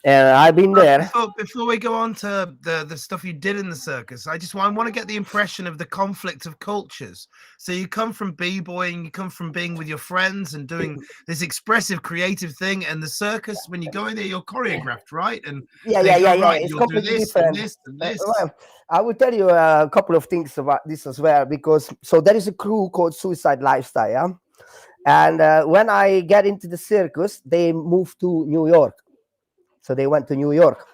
and I've been But there. before we go on to the stuff you did in the circus, I want to get the impression of the conflict of cultures. So you come from b-boying, you come from being with your friends and doing this expressive, creative thing, and the circus. When you go in there, you're choreographed, right? And they go, Yeah. right, It's you'll do completely this and different. this and this. Well, I will tell you a couple of things about this as well, because so there is a crew called Suicide Lifestyle, yeah? And when I get into the circus, they moved to New York. So they went to New York.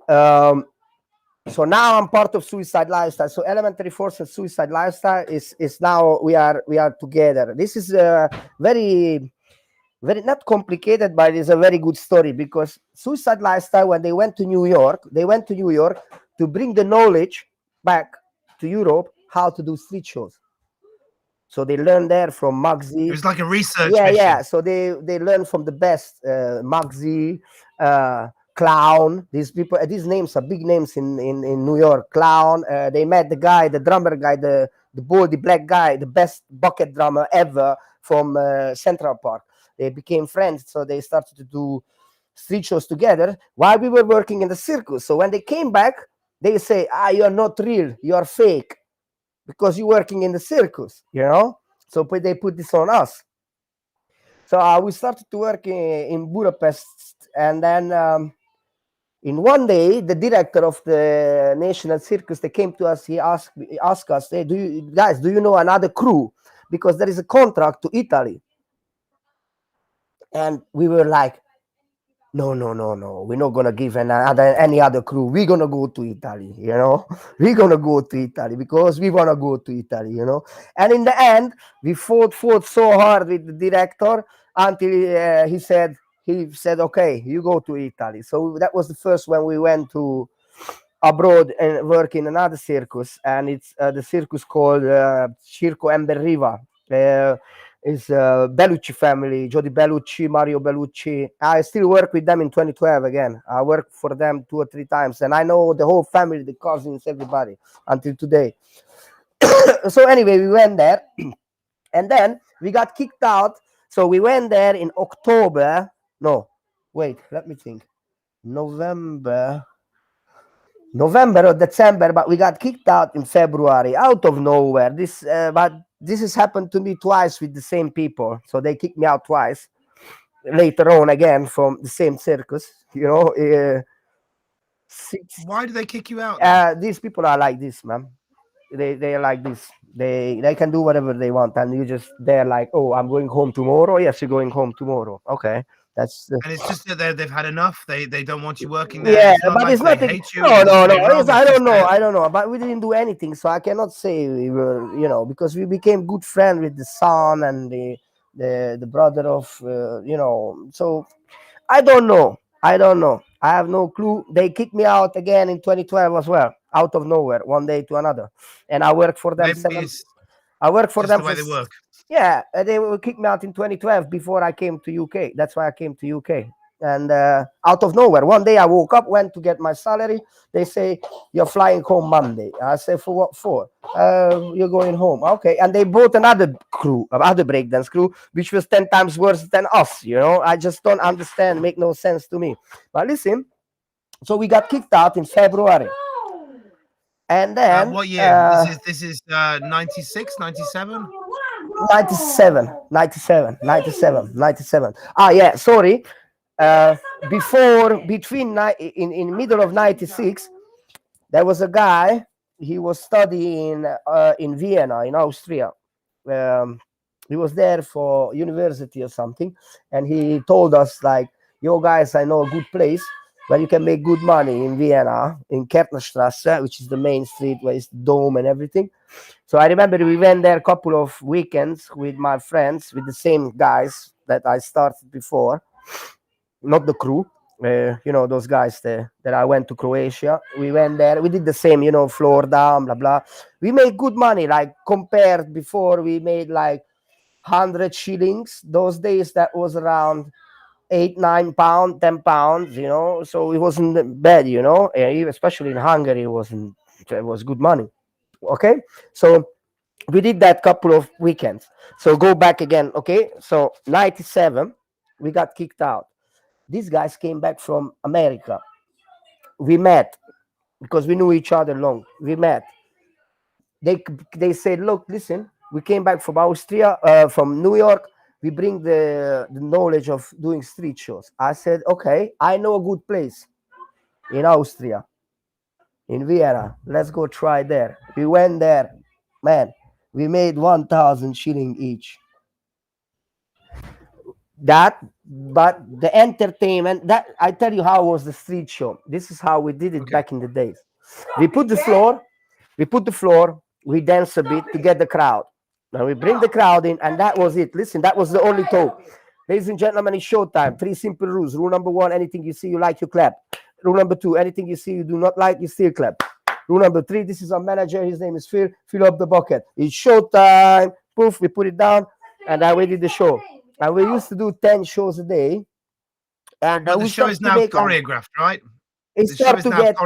Um, so now I'm part of Suicide Lifestyle. So Elementaryforce and Suicide Lifestyle is now we are together. This is very very not complicated, but it's a very good story, because Suicide Lifestyle, when they went to New York, to bring the knowledge back to Europe how to do street shows. So they learned there from It Muggsy. was like a research Yeah. mission. So they learn from the best, Muggsy, Clown. These people, these names are big names in New York. Clown. They met the guy, the drummer guy, the baldy black guy, the best bucket drummer ever from Central Park. They became friends, so they started to do street shows together while we were working in the circus. So when they came back, they say, you're not real, you're fake, because you're working in the circus, you know. So they put this on us. So we started to work in Budapest, and then in one day, the director of the National Circus, they came to us. He asked us, "Hey, do you know another crew? Because there is a contract to Italy." And we were like, no, we're not gonna give any other crew. We're gonna go to Italy, you know. We're gonna go to Italy because we wanna go to Italy, you know. And in the end, we fought so hard with the director until he said, okay, you go to Italy. So that was the first when we went to abroad and work in another circus, and it's the circus called Circo Emberriva. is Bellucci family, Jody Bellucci, Mario Bellucci. I still work with them in 2012 again. I worked for them 2 or 3 times, and I know the whole family, the cousins, everybody until today. So anyway, we went there, and then we got kicked out. So we went there in October. No, wait, let me think. November. November or December, but we got kicked out in February out of nowhere. But this has happened to me twice with the same people. So they kicked me out twice. Later on, again from the same circus. Why do they kick you out then? These people are like this, man. They are like this. They can do whatever they want, and you just they're like, oh, I'm going home tomorrow. Yes, you're going home tomorrow. Okay, that's And it's just that they've had enough. They don't want you working there. yeah, It's not but like it's they nothing. hate you. No, You just no, did no. it wrong. I It's don't just know. I don't know. But we didn't do anything, so I cannot say we were, because we became good friends with the son and the brother of, So I don't know. I don't know. I have no clue. They kicked me out again in 2012 as well, out of nowhere, one day to another, and I worked for them maybe it's I worked for just them the for way they work. yeah. They will kick me out in 2012 before I came to UK. That's why I came to UK. And out of nowhere, one day I woke up, went to get my salary. They say you're flying home Monday. I say for what for? You're going home, okay? And they brought another crew, another breakdance crew, which was 10 times worse than us. I just don't understand. Make no sense to me. But listen, so we got kicked out in February. And then What year? This is 96, 97? 97, 97, 97, 97. Ah, yeah, sorry. In middle of 96, there was a guy. He was studying in Vienna, in Austria. Um, he was there for university or something, and he told us like, "Yo, guys, I know a good place where you can make good money in Vienna, in Kärtnerstrasse, which is the main street where it's the dome and everything." So I remember we went there a couple of weekends with my friends, with the same guys that I started before, not the crew. Those guys that I went to Croatia. We went there. We did the same, floor down, blah blah. We made good money, like compared before. We made like 100 shillings. Those days that was around 8, 9 pound, £10. So it wasn't bad. Especially in Hungary, it was good money. Okay, so we did that couple of weekends. So go back again. Okay, so 97, we got kicked out. These guys came back from America. We met because we knew each other long. We met. They said, look, listen, we came back from Austria, from New York. We bring the knowledge of doing street shows. I said, okay, I know a good place in Austria, in Vienna. Let's go try there. We went there, man. We made 1,000 shilling each. But the entertainment, that I tell you how was the street show. This is how we did it back in the days. We put the floor, we dance a bit to get the crowd. Now we bring the crowd in, and that was it. Listen, that was the only talk. Ladies and gentlemen, it's showtime. 3 simple rules. Rule number 1, anything you see you like, you clap. Rule number 2, anything you see you do not like, you still clap. Rule number 3, this is our manager. His name is Phil. Fill up the bucket. It's showtime. Poof, we put it down, and I did the show. And we used to do 10 shows a day. And but the show is now choreographed, right? It started to get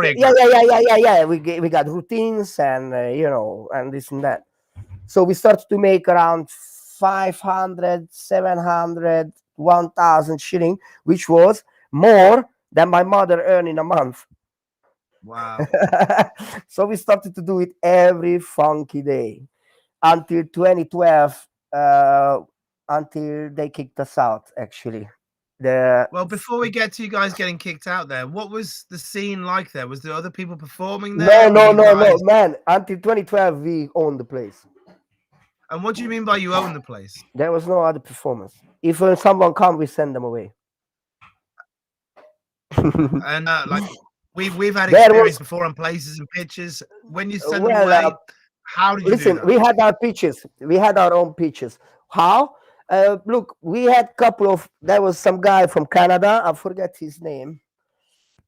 yeah. We got routines and and this and that. So we started to make around 500, 700, 1,000 shilling, which was more than my mother earned in a month. Wow. So we started to do it every funky day until 2012, until they kicked us out, actually. Well, before we get to you guys getting kicked out there, what was the scene like there? Was there other people performing there? No, man. Until 2012, we owned the place. And what do you mean by you own the place? There was no other performance. If someone come, we send them away. And like we've had experience before on places and pitches. When you send them away, how did you do that? We had our pitches. We had our own pitches. How? Look, we had a couple of. There was some guy from Canada. I forget his name.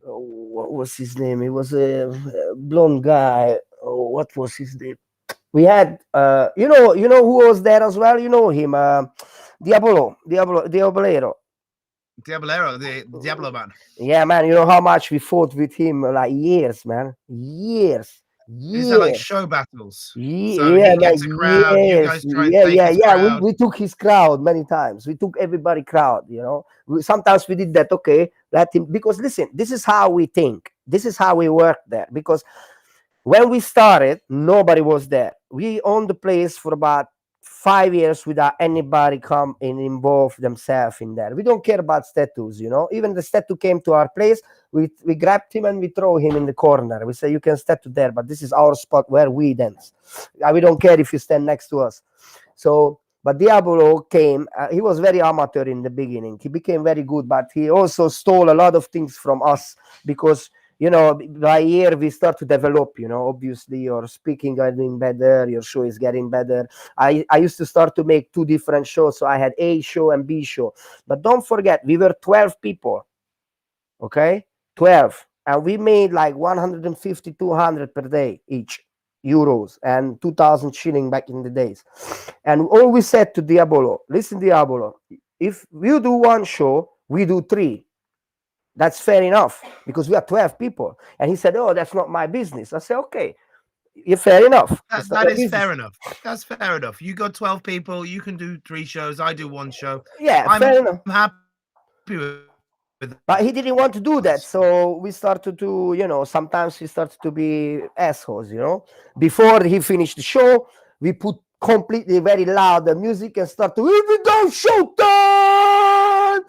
What was his name? He was a blonde guy. What was his name? We had, you know who was there as well. You know him, Diabolero. The Diablo man. Yeah, man. You know how much we fought with him, like years, man, Is that like years. show battles? So Yeah, he man. gets a crowd, you Yes, guys try and yeah, take yeah, his yeah. crowd. We took his crowd many times. We took everybody crowd. Sometimes we did that. Okay, let him, because listen, this is how we think. This is how we work there. Because when we started, nobody was there. We owned the place for about 5 years without anybody come and involve themselves in there. We don't care about statues, Even the statue came to our place, we grabbed him and we throw him in the corner. We say, you can statue there, but this is our spot where we dance. We don't care if you stand next to us. So, but Diabolo came. He was very amateur in the beginning. He became very good, but he also stole a lot of things from us because by year we start to develop. Obviously your speaking getting better, your show is getting better. I used to start to make two different shows, so I had A show and B show. But don't forget, we were 12 people. Okay, 12, and we made like 150, 200 per day each, euros, and 2,000 shilling back in the days. And all we said to Diabolo, listen, Diabolo, if you do one show, we do three. That's fair enough because we are 12 people. And he said, oh, that's not my business. I said, okay, you're fair enough. It's not That your is business. fair enough. That's fair enough. You got 12 people, you can do 3 shows, I do 1 show. Yeah, I'm fair enough. happy with that. But he didn't want to do that. So we started to, sometimes we started to be assholes, Before he finished the show, we put completely very loud the music and start to, if we don't show time,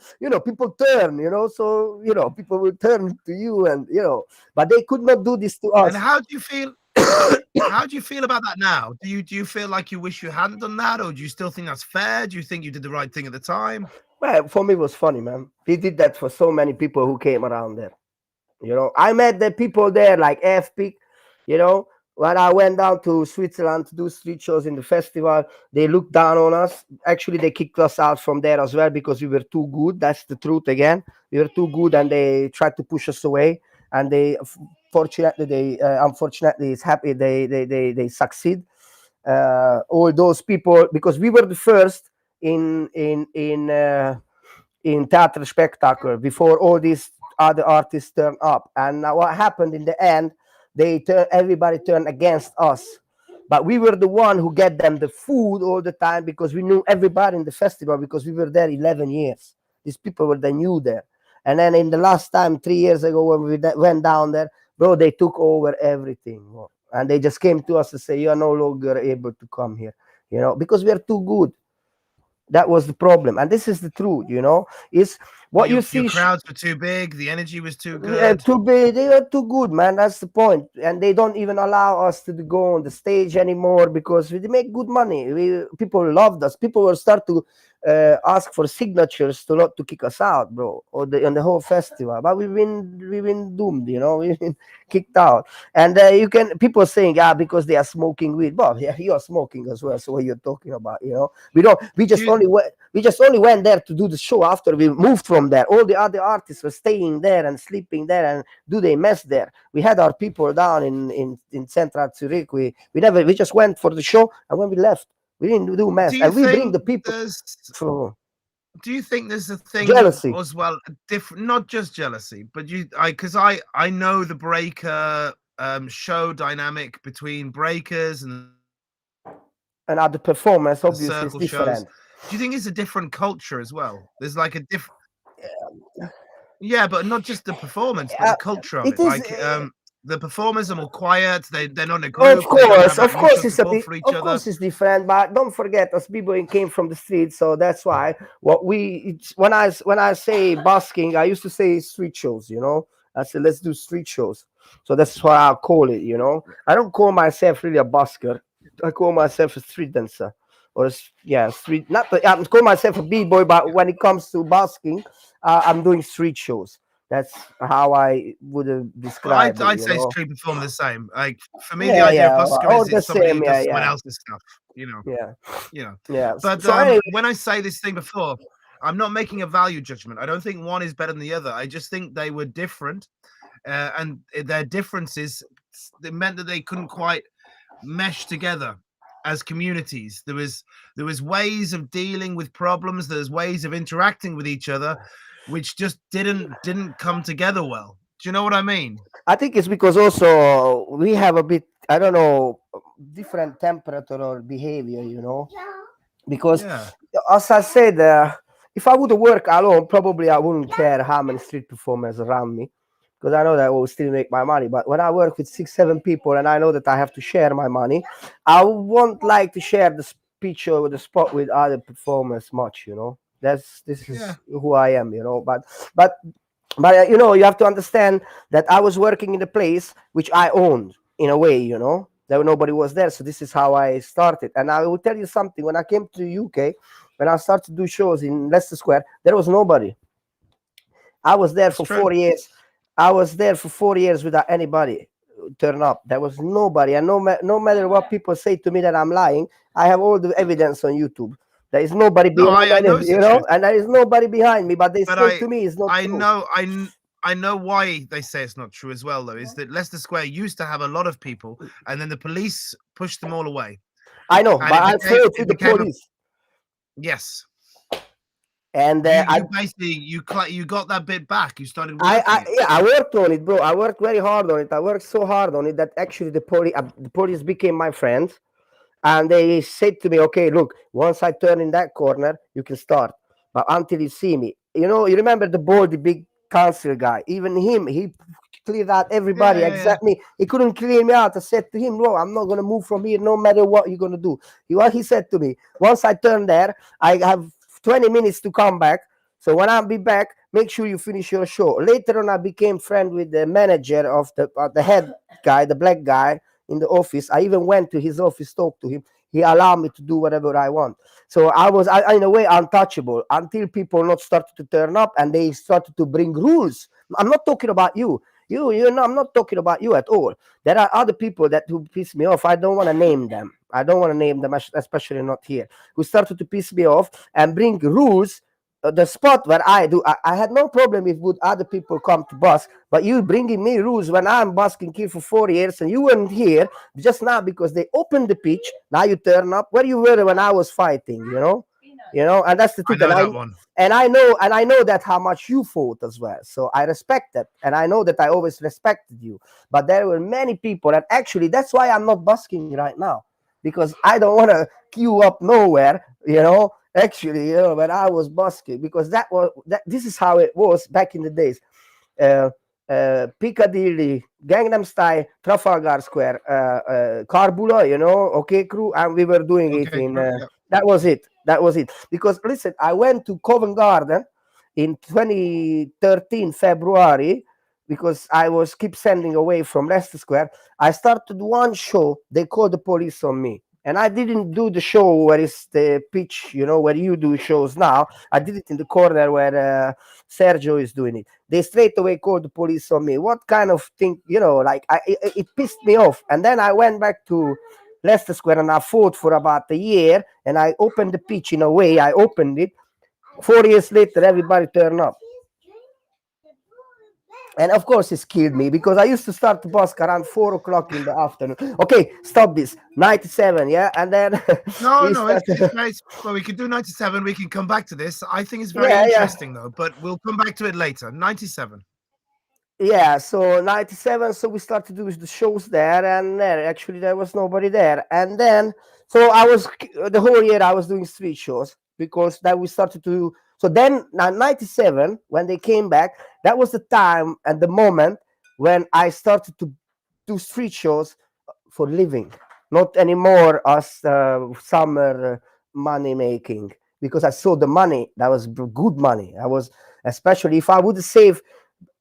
people turn, so, people will turn to you but they could not do this to us. And how do you feel? How do you feel about that now? Do you feel like you wish you hadn't done that, or do you still think that's fair? Do you think you did the right thing at the time? Well, for me, it was funny, man. He did that for so many people who came around there. I met the people there like FP, when I went down to Switzerland to do street shows in the festival, they looked down on us. Actually, they kicked us out from there as well because we were too good. That's the truth again. We were too good and they tried to push us away. And unfortunately, it's happy they succeed. All those people, because we were the first in theater spectacle before all these other artists turned up. And now what happened in the end, everybody turned against us. But we were the one who get them the food all the time because we knew everybody in the festival because we were there 11 years. These people were new there. And then in the last time, 3 years ago, when we went down there, bro, they took over everything. And they just came to us and say, you are no longer able to come here, because we are too good. That was the problem, and this is the truth. Is what you see. Your crowds were too big, the energy was too good. Too big. They are too good, man. That's the point. And they don't even allow us to go on the stage anymore because we make good money. People loved us. People will start to ask for signatures to not to kick us out, bro, on the whole festival. But we've been doomed, we've been kicked out. And people saying, because they are smoking weed. Well, yeah, you are smoking as well. So what you're talking about, we just only went there to do the show. After we moved from there, all the other artists were staying there and sleeping there and do they mess there. We had our people down in Central Zurich. We just went for the show, and when we left, we didn't do mess. And we bring the people. Do you think there's a thing jealousy as well, different, not just jealousy, but because I know the breaker show dynamic between breakers and other performance, obviously, is circle different. shows. Do you think it's a different culture as well? There's like a different, yeah, but not just the performance, but the culture of it. Like the performers are more quiet. They're not in a group. Of course, it's a bit. Of course, it's different. But don't forget, as people came from the street, so that's why when I say busking, I used to say street shows. I said let's do street shows. So that's what I call it. I don't call myself really a busker. I call myself a street dancer. Or street. I call myself a b-boy, but when it comes to busking, I'm doing street shows. That's how I would have described I'd it. say street perform the same. Like for me, Yeah, the idea yeah, of busker all is the somebody same, who does yeah, someone yeah. else's stuff. Yeah. But So anyway, when I say this thing before, I'm not making a value judgment. I don't think one is better than the other. I just think they were different, and their differences, it meant that they couldn't quite mesh together. as communities. There was ways of dealing with problems. There's ways of interacting with each other, which just didn't come together well. Do you know what I mean? I think it's because also we have a bit, I don't know, different temperature or behavior, because Yeah. as I said, if I would work alone, probably I wouldn't care how many street performers around me, because I know that I will still make my money. But when I work with 6, 7 people and I know that I have to share my money, I won't like to share the speech or the spot with other performers much. This Yeah. is who I am, but you have to understand that I was working in a place which I owned in a way, that nobody was there. So this is how I started. And I will tell you something. When I came to the UK, when I started to do shows in Leicester Square, there was nobody. I was there It's for true. 4 years. I was there for 4 years without anybody turn up. There was nobody. And no matter what people say to me that I'm lying, I have all the evidence on YouTube. There is nobody No, behind I know any, it's the truth, and there is nobody behind me, but they but say to me it's not I true. know I know why they say it's not true as well. Though is that Leicester Square used to have a lot of people, and then the police pushed them all away, I know, and but I fought it with the became a police, yes. and You basically you got that bit back. You started working it. yeah, I worked on it, bro. I worked very hard on it. I worked so hard on it that actually the police became my friends, and they said to me, "Okay, look, once I turn in that corner, you can start, but until you see me, you remember the boy, the big council guy? Even him, he cleared out Yeah, everybody yeah, yeah. except me. He couldn't clear me out. I said to him, "No, I'm not gonna move from here, no matter what you're gonna do." What he said to me, once I turn there, I have 20 minutes to come back. So when I'll be back, make sure you finish your show. Later on, I became friend with the manager of the head guy, the black guy in the office. I even went to his office, talked to him. He allowed me to do whatever I want. So I was, in a way, untouchable until people not started to turn up and they started to bring rules. I'm not talking about you. You know, I'm not talking about you at all. There are other people that who piss me off. I don't want to name them. I don't want to name them, especially not here. Who started to piss me off and bring rules. The spot where I had no problem if would other people come to busk, but you bringing me rules when I'm busking here for 4 years and you weren't here just now because they opened the pitch. Now you turn up where you were when I was fighting, and that's the I thing. know that one. And I know that how much you fought as well. So I respect that, and I know that I always respected you. But there were many people, and actually that's why I'm not busking right now because I don't want to queue up nowhere, Actually, when I was busking, because this is how it was back in the days. Uh, Piccadilly, Gangnam Style, Trafalgar Square, Carbula, OK Crew, and we were doing it Okay, in. yeah. That was it. That was it. Because listen, I went to Covent Garden in 2013 February because I was keep sending away from Leicester Square. I started one show. They called the police on me. And I didn't do the show where is the pitch, where you do shows now. I did it in the corner where Sergio is doing it. They straight away called the police on me. What kind of thing, like it pissed me off. And then I went back to Leicester Square and I fought for about a year. And I opened the pitch in a way. I opened it. 4 years later, everybody turned up. And of course, it's killed me because I used to start to busk around 4 o'clock in the afternoon. Okay, stop this. 97, yeah, and then No, we no, it's started. nice. Well, we can do 97. We can come back to this. I think it's very Yeah, yeah, interesting though, but we'll come back to it later. 97. yeah. So 97. So we started to do the shows there, and actually there was nobody there. And then, so I was the whole year I was doing street shows because that we started to. So then, now 97, when they came back, that was the time and the moment when I started to do street shows for living, not anymore as summer money making, because I saw the money that was good money. I was, especially if I would save,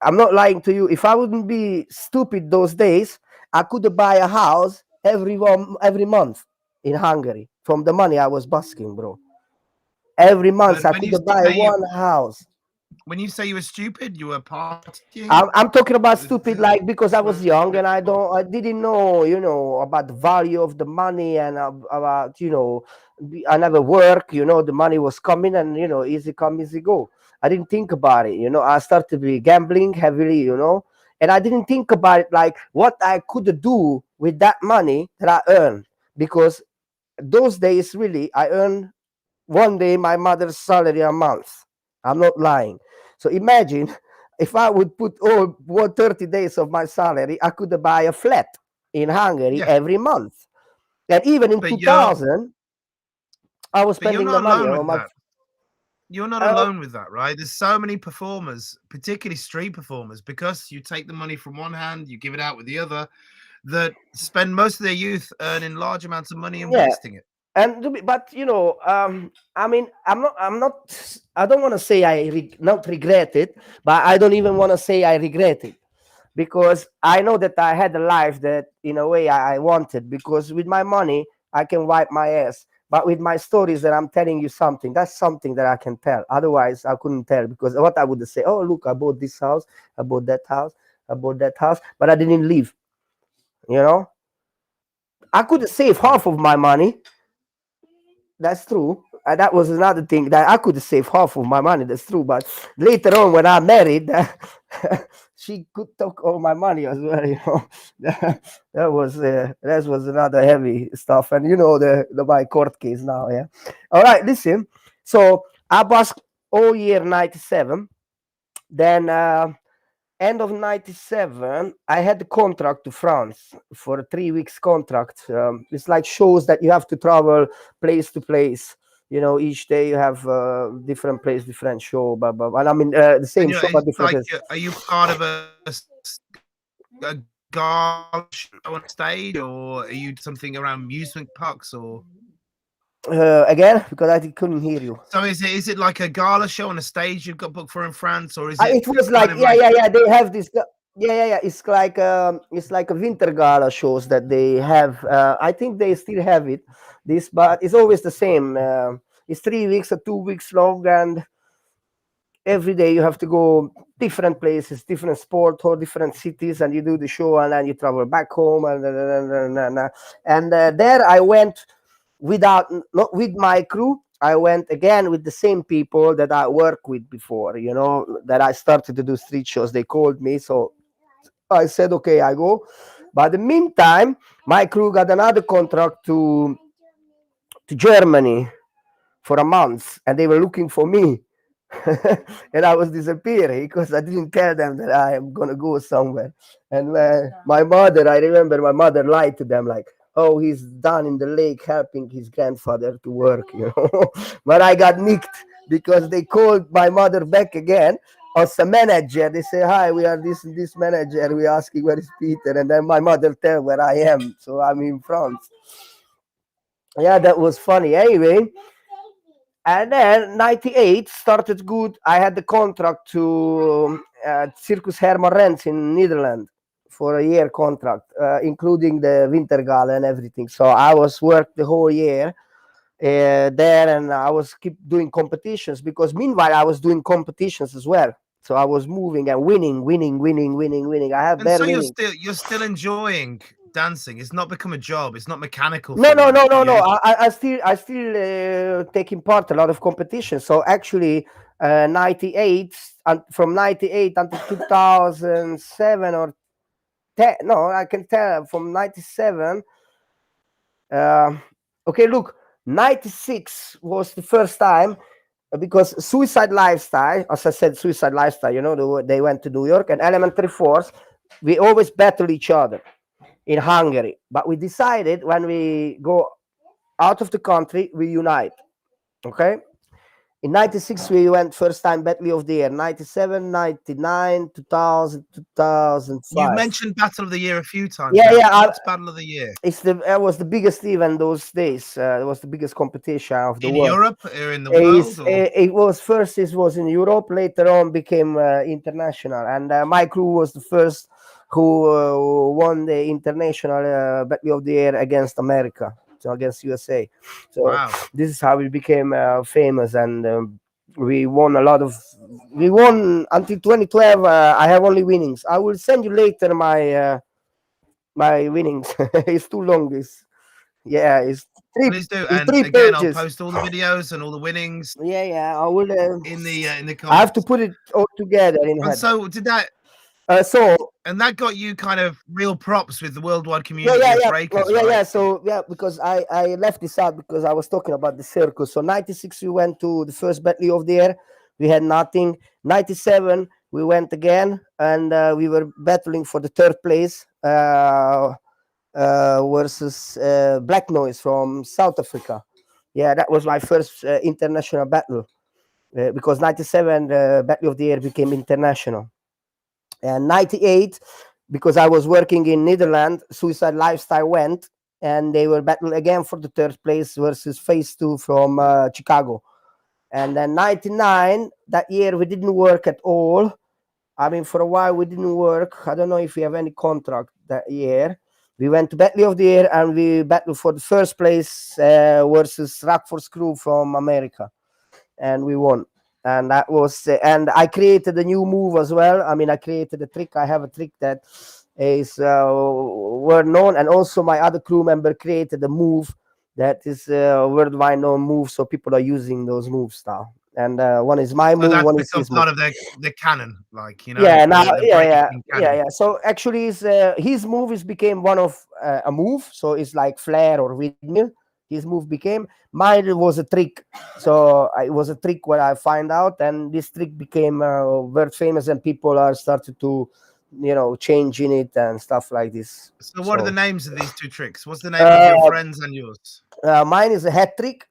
I'm not lying to you, if I wouldn't be stupid those days, I could buy a house every month in Hungary from the money I was busking, bro. Every month But I could buy one house. when you say you were stupid, you were partying. I'm talking about stupid, This- like because I was young and I didn't know, about the value of the money and about, I never work, the money was coming and, easy come, easy go. I didn't think about it, I started to be gambling heavily, and I didn't think about it like what I could do with that money that I earned because those days, really, I earned one day my mother's salary a month. I'm not lying. So imagine if I would put all 130 days of my salary, I could buy a flat in Hungary Yeah, every month. And even in but you're 2000, I was but you're spending the not money alone on with my. that. You're not Uh, alone with that, right? There's so many performers, particularly street performers, because you take the money from one hand, you give it out with the other, that spend most of their youth earning large amounts of money and yeah, wasting it. and but I mean, I don't want to say not regret it, but I don't even want to say I regret it, because I know that I had a life that in a way I wanted, because with my money I can wipe my ass, but with my stories that I'm telling you something, that's something that I can tell. Otherwise I couldn't tell, because what I would say, oh look, I bought this house, I bought that house, I bought that house, but I didn't live. you know I could save Yeah. half of my money. That's true. And that was another thing that I could save half of my money. That's true. But later on, when I married, she could take all my money as well. That was another heavy stuff. And the my court case now. Yeah. All right. Listen. So I basked all year '97. Then end of '97, I had the contract to France for a 3 weeks contract. It's like shows that you have to travel place to place. Each day you have different place, different show. But and I mean the And same show, but it's different like, place. are you part of a gala show on stage, or are you something around amusement parks, or Again, because I couldn't hear you. so is it like a gala show on a stage you've got booked for in France, or is it It was kind like, of yeah, like yeah, yeah. They have this. Yeah. It's like a winter gala shows that they have. I think they still have it. This, but it's always the same. It's 3 weeks or 2 weeks long, and every day you have to go different places, different sport or different cities, and you do the show, and then you travel back home, and there I went without not with my crew. I went again with the same people that I worked with before. That I started to do street shows. They called me, so I said, okay, I go. But in the meantime, my crew got another contract to Germany for a month, and they were looking for me. And I was disappearing because I didn't tell them that I am gonna go somewhere. And my mother, I remember my mother lied to them like, "Oh, he's down in the lake helping his grandfather to work." But I got nicked because they called my mother back again as a manager. They say, "Hi, we are this manager. We asking where is Peter," and then my mother tell where I am. So I'm in France. Yeah, that was funny. Anyway, and then '98 started good. I had the contract to Circus Herman Rens in Netherlands for a year contract, including the winter gala and everything. So I was worked the whole year there, and I was keep doing competitions, because meanwhile I was doing competitions as well. So I was moving and winning, winning, winning, winning, winning. I have and better so you're winning. still enjoying dancing. It's not become a job. It's not mechanical No, for no, you. no, no, no. I still taking part a lot of competition. So actually, '98 and from '98 until 2007 or 10. No, I can tell from '97. Uh, okay, look, '96 was the first time, because Suicide Lifestyle, as I said, Suicide Lifestyle. They went to New York, and Elementaryforce. We always battle each other in Hungary, but we decided when we go out of the country, we unite. Okay. In '96, we went first time Battle of the Year. '97, '99, 2000, You've 2005. mentioned Battle of the Year a few times Yeah, now. yeah. What's Battle of the Year? It was the biggest event those days. It was the biggest competition of the In world. Europe or in the world, or It was first. It was in Europe. Later on, became international. And my crew was the first who won the international Battle of the Year against America, so against USA. So wow. this is how we became famous, and we won a lot of. We won until 2012. I have only winnings. I will send you later my winnings. It's too long. Yeah, three. Please do. It's And three again, I'll pages. post all the videos and all the winnings Yeah. I will. in the I have to comments. put it all together in And head. so did that So And that got you kind of real props with the worldwide Yeah, community yeah, of yeah. breakers, Yeah, right? yeah. So yeah, because I left this out because I was talking about the circus. So 96 we went to the first battle of the year. We had nothing. 97 we went again, and we were battling for the third place versus Black Noise from South Africa. Yeah, that was my first international battle because 97 battle of the year became international. And 98, because I was working in Netherlands, Suicidallifestyle went, and they were battle again for the third place versus Phase 2 from Chicago. And then 99, that year we didn't work at all. I mean, for a while we didn't work. I don't know if we have any contract that year. We went to Battle of the Year and we battled for the first place versus Rockford's crew from America, and we won. And that was, and I created a new move as well. I mean, I created a trick. I have a trick that is well known, and also my other crew member created a move that is worldwide known move. So people are using those moves now. And one is my So move, that's one is become his move. part of the canon, like, you know, Yeah, now, the yeah, yeah, breaking yeah, canon. yeah. So actually, his move is became one of a move. So it's like flare or windmill. His move became mine was a trick. So it was a trick what I find out, and this trick became world famous, and people are started to, changing it and stuff like this. So what are the So names of these two tricks? What's the name of your uh, friends and yours? mine is a hat trick.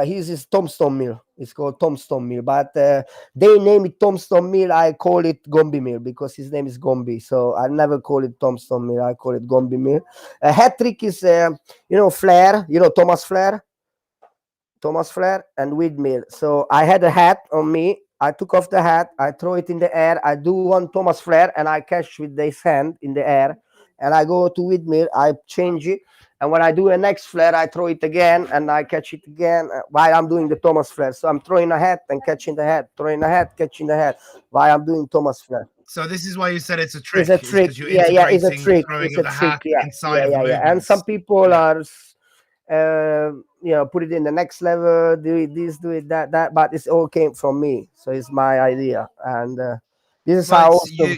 His is Tombstone Mill. It's called Tombstone Mill, but they name it Tombstone Mill. I call it Gombe Mill because his name is Gombe. So I never call it Tombstone Mill. I call it Gombe Mill. A hat trick is, Flair. Thomas Flair and windmill. So I had a hat on me. I took off the hat. I throw it in the air. I do one Thomas Flair and I catch with this hand in the air. And I go to windmill. I change it. And when I do a next flare, I throw it again and I catch it again while I'm doing the Thomas Flare. So I'm throwing a hat and catching the hat, throwing a hat, catching the hat while I'm doing Thomas Flare. So this is why you said it's a It's trick, a is trick. because you're Yeah, yeah, it's a integrating the trick. throwing It's of a the trick. hat Yeah, inside yeah, of the yeah, yeah. And some movements. people Yeah. are, put it in the next level, do it this, do it that. But it's all came from me. So it's my idea. And this is how But also.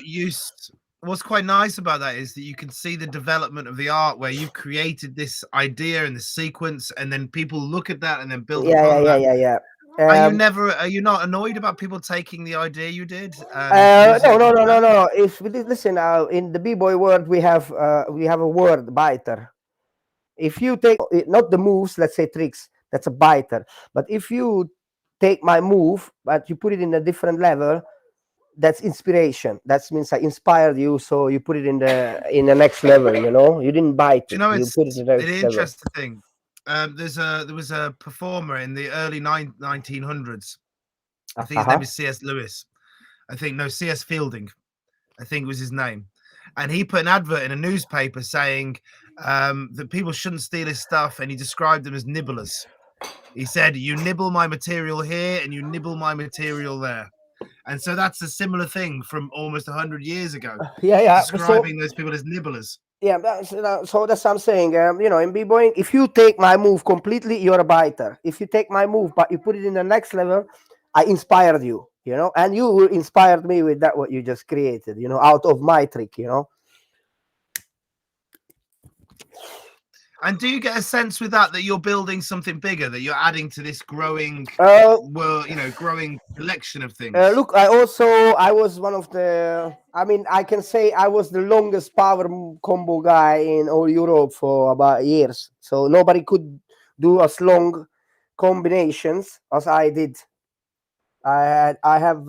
what's quite nice about that is that you can see the development of the art where you've created this idea and the sequence, and then people look at that and then build Yeah, yeah, upon yeah, that. yeah, Are yeah. are you not annoyed about people taking the idea you did and using No, it no, no, no, no, themselves? no. If we did listen, in the b-boy world, we have a word biter. If you take not the moves, let's say tricks, that's a biter. But if you take my move, but you put it in a different level, that's inspiration. That means I inspired you, so you put it in the next level. You didn't bite Do you it. know You put it in the an next level. interesting thing? There was a performer in the early 1900s. I think his name Uh-huh. is C.S. Lewis. I think no C.S. Fielding. I think was his name, and he put an advert in a newspaper saying that people shouldn't steal his stuff, and he described them as nibblers. He said, "You nibble my material here, and you nibble my material there." And so that's a similar thing from almost 100 years ago, Yeah, yeah. So describing those people as nibblers. yeah, so that's what I'm saying. In b-boying, if you take my move completely, you're a biter. If you take my move, but you put it in the next level, I inspired you, and you inspired me with that what you just created, out of my trick. And do you get a sense with that you're building something bigger, that you're adding to this growing Uh, world, growing collection of things? Look, I was one of the. I mean, I can say I was the longest power combo guy in all Europe for about years. So nobody could do as long combinations as I did. I have.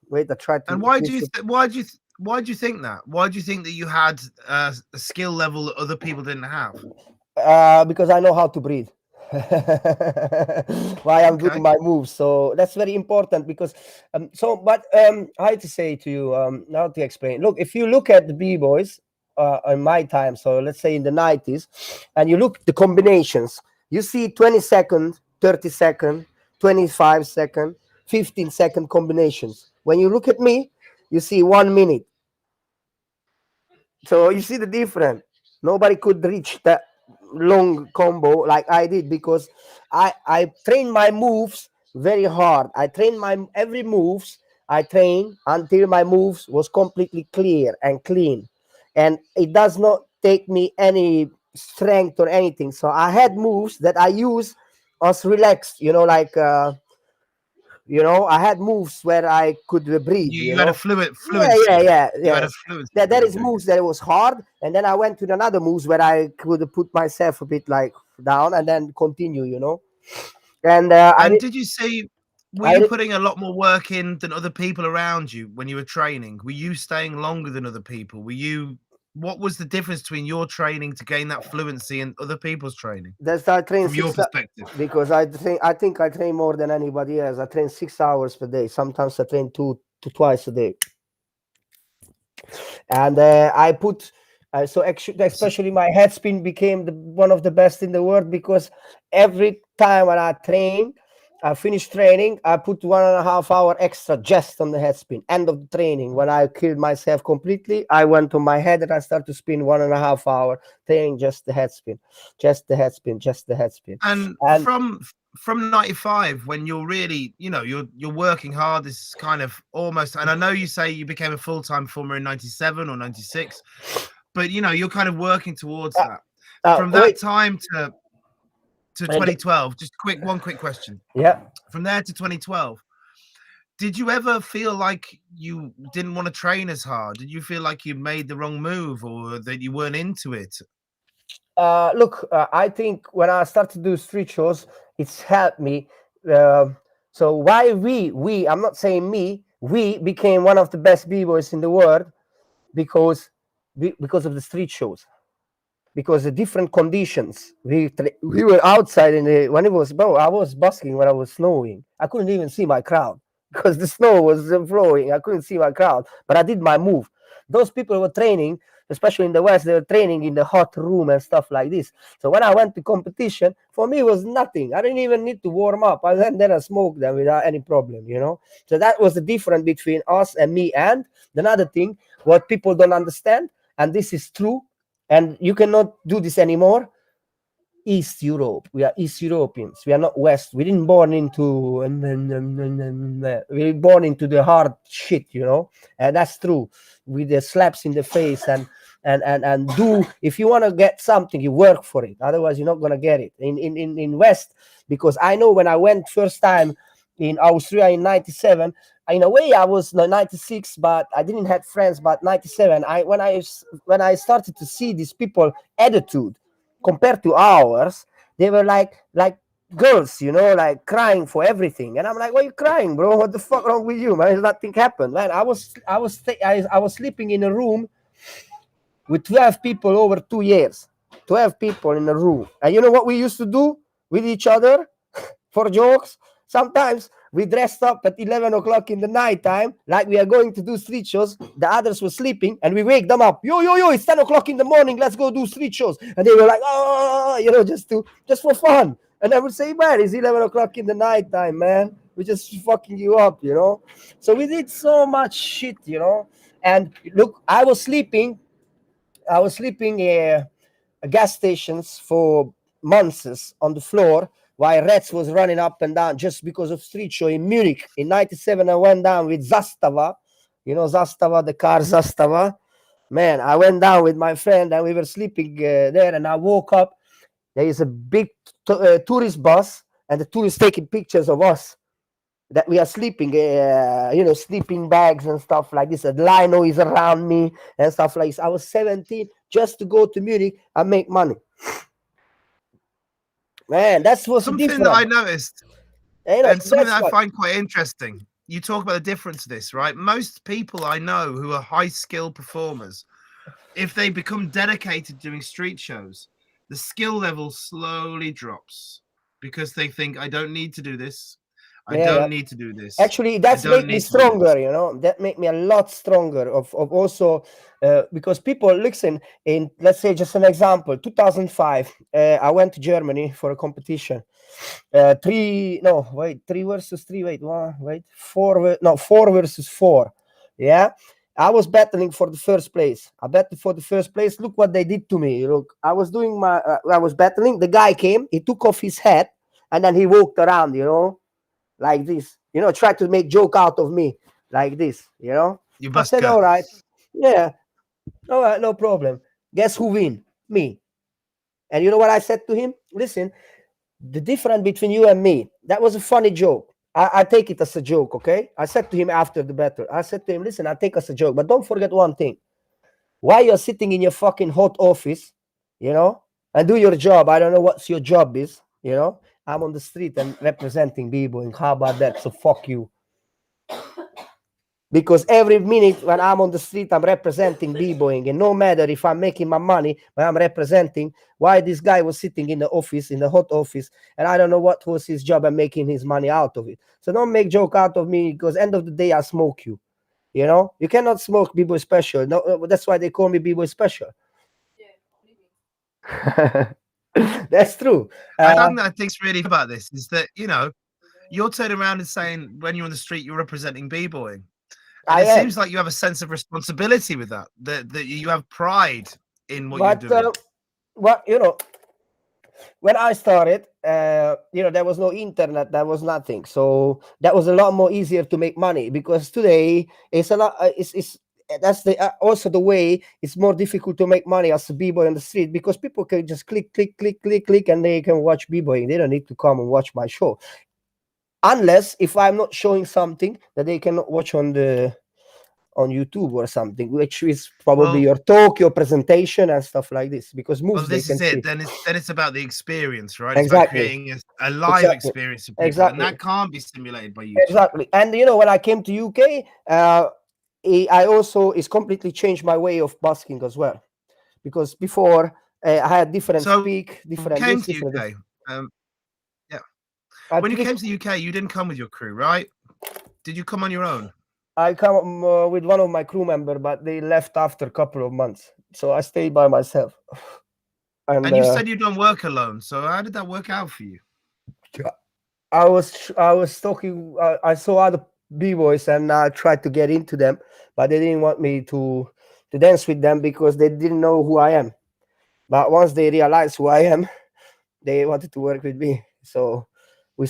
Wait, I tried And to finish it. why do you think that? Why do you think that you had a skill level that other people didn't have? Because I know how to breathe. While I'm doing Okay. my moves, so that's very important. Because but I had to say to you now to explain. Look, if you look at the b-boys in my time, so let's say in the 90s, and you look at the combinations, you see 20-second, 30-second, 25-second, 15-second combinations. When you look at me, you see 1 minute. So you see the difference. Nobody could reach that long combo like I did because I train my moves very hard. I train my every moves. I train until my moves was completely clear and clean, and it does not take me any strength or anything. So I had moves that I use as relaxed, like I had moves where I could breathe. You had a Yeah, yeah, fluency. yeah, You had a yes. fluency. There is Okay. moves that it was hard, and then I went to another moves where I could put myself a bit like down and then continue. And And did you see, were you I putting a lot more work in than other people around you when you were training? Were you staying longer than other people? What was the difference between your training to gain that fluency and other people's training that's I train from your perspective? because I think I train more than anybody else. I train 6 hours per day. Sometimes I train two to twice a day, and I put. So actually, So, especially my head spin became one of the best in the world because every time when I finish training, I put 1.5 hour extra just on the head spin. End of the training, when I killed myself completely, I went to my head and I started to spin 1.5 hour training just the head spin, just the head spin, just the head spin, and and from 95, when you're really, you're working hard, this kind of almost, and I know you say you became a full-time performer in 97 or 96, but you're kind of working towards that. From that wait, time to and 2012, just one quick question. yeah. From there to 2012, did you ever feel like you didn't want to train as hard? Did you feel like you made the wrong move or that you weren't into it? Look, I think when I started to do street shows, it's helped me. Uh, so why I'm not saying me, we became one of the best b-boys in the world because because of the street shows, because the different conditions. We were outside when it was, bro, I was busking when I was snowing. I couldn't even see my crowd because the snow was flowing. I couldn't see my crowd, but I did my move. Those people were training, especially in the West, they were training in the hot room and stuff like this. So when I went to competition, for me it was nothing. I didn't even need to warm up. I went there and smoked them without any problem. So that was the difference between us and me. And another thing, what people don't understand, and this is true, and you cannot do this anymore. East Europe. We are East Europeans. We are not West. We didn't born into we were born into the hard shit. And that's true. With the slaps in the face and do, if you want to get something, you work for it. Otherwise, you're not gonna get it. In West, because I know when I went first time in Austria in '97. In a way, I was 96, but I didn't have friends. But '97, when I started to see these people attitude compared to ours, they were like girls, like crying for everything. And I'm like, why are you crying, bro? What the fuck wrong with you, man? Nothing happened, man. I was sleeping in a room with 12 people over 2 years. 12 people in a room. And you know what we used to do with each other for jokes? Sometimes we dressed up at 11 o'clock in the night time, like we are going to do street shows. The others were sleeping, and we wake them up. Yo, it's 10 o'clock in the morning. Let's go do street shows. And they were like, oh, just for fun. And I would say, man, it's 11 o'clock in the night time, man. We're just fucking you up. So we did so much shit. And look, I was sleeping gas stations for months on the floor while rats was running up and down just because of street show in Munich. In '97, I went down with Zastava. Zastava, the car Zastava. Man, I went down with my friend and we were sleeping there, and I woke up. There is a big tourist bus, and the tourists taking pictures of us that we are sleeping, sleeping bags and stuff like this. A lino is around me and stuff like this. I was 17 just to go to Munich and make money. Man, that was Something that I different. noticed, And, and something that's that I what. find quite interesting. You talk about the difference of this, right? Most people I know who are high skill performers, if they become dedicated doing street shows, the skill level slowly drops because they think, I don't need to do this. I Yeah, yeah. don't need to do this. Actually, I that's don't make me need to do this. stronger. That make me a lot stronger of also because people listen. In, let's say, just an example, 2005, I went to Germany for a competition. Three versus three. Four versus four. Yeah, I was battling for the first place. I battled for the first place. Look what they did to me. Look, I was doing I was battling. The guy came. He took off his hat and then he walked around. Like this, try to make joke out of me. like this, you know. You I bust said, all right, guts. yeah, all right, no problem. Guess who win? Me. And you know what I said to him? Listen, the difference between you and me, that was a funny joke. I take it as a joke, okay? I said to him after the battle, I said to him, listen, I take it as a joke, but don't forget one thing. While you're sitting in your fucking hot office, you know, and do your job, I don't know what your job is, you know, I'm on the street and representing people, and how about that? So fuck you. Because every minute when I'm on the street, I'm representing b-boying, and no matter if I'm making my money, but I'm representing. Why this guy was sitting in the office, in the hot office, and I don't know what was his job and making his money out of it. So don't make joke out of me, because end of the day I smoke you. You know, you cannot smoke Bboyspecial. No, that's why they call me Bboyspecial. That's true. I think that I think's really about this is that, you know, you're turning around and saying when you're on the street you're representing b-boying. And I it am. seems like you have a sense of responsibility with that you have pride in what But you're doing. well, you know, when I started, you know, there was no internet, there was nothing, so that was a lot more easier to make money. Because today it's a lot. It's that's the also the way it's more difficult to make money as a b-boy on the street, because people can just click, and they can watch b-boying. They don't need to come and watch my show, unless if I'm not showing something that they cannot watch on YouTube or something, which is probably your talk, your presentation, and stuff like this. Because moves they this can is see. it. Then it's about the experience, right? It's about Exactly. creating a live Exactly. experience for people, Exactly. and that can't be simulated by YouTube. Exactly. And you know, when I came to UK, I also it's completely changed my way of busking as well. Because before I had different speak, different came this, to different UK. this. Yeah. When you came to the UK, you didn't come with your crew, right? Did you come on your own? I come with one of my crew member, but they left after a couple of months, so I stayed by myself. And you said you don't work alone, so how did that work out for you? I was talking. I saw other b-boys and I tried to get into them, but they didn't want me to dance with them because they didn't know who I am. But once they realized who I am, they wanted to work with me. So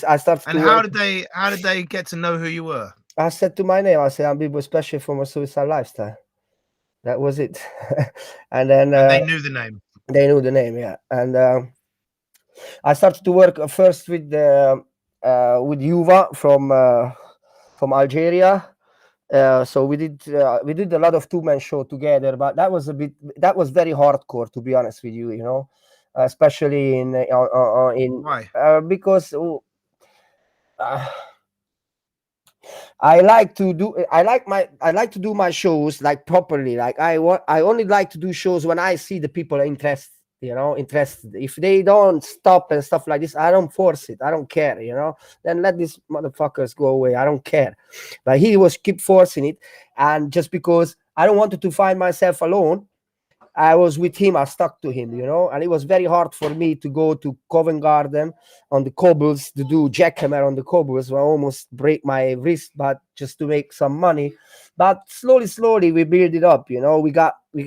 I started. And how did they get to know who you were? I said to my name. I said I'm Bboyspecial from a Suicidallifestyle. That was it. And then they knew the name. They knew the name, yeah. And I started to work first with Yuva from Algeria. So we did a lot of two-man show together, but that was very hardcore, to be honest with you. You know, especially in why? Because I like to do my shows like properly. Like I only like to do shows when I see the people are interested. You know, interested. If they don't stop and stuff like this, I don't force it. I don't care. You know, then let these motherfuckers go away. I don't care. But he was keep forcing it, and just because I don't want to find myself alone, I was with him. I stuck to him, you know, and it was very hard for me to go to Covent Garden on the cobbles to do jackhammer on the cobbles. I almost break my wrist, but just to make some money. But slowly we build it up, you know. We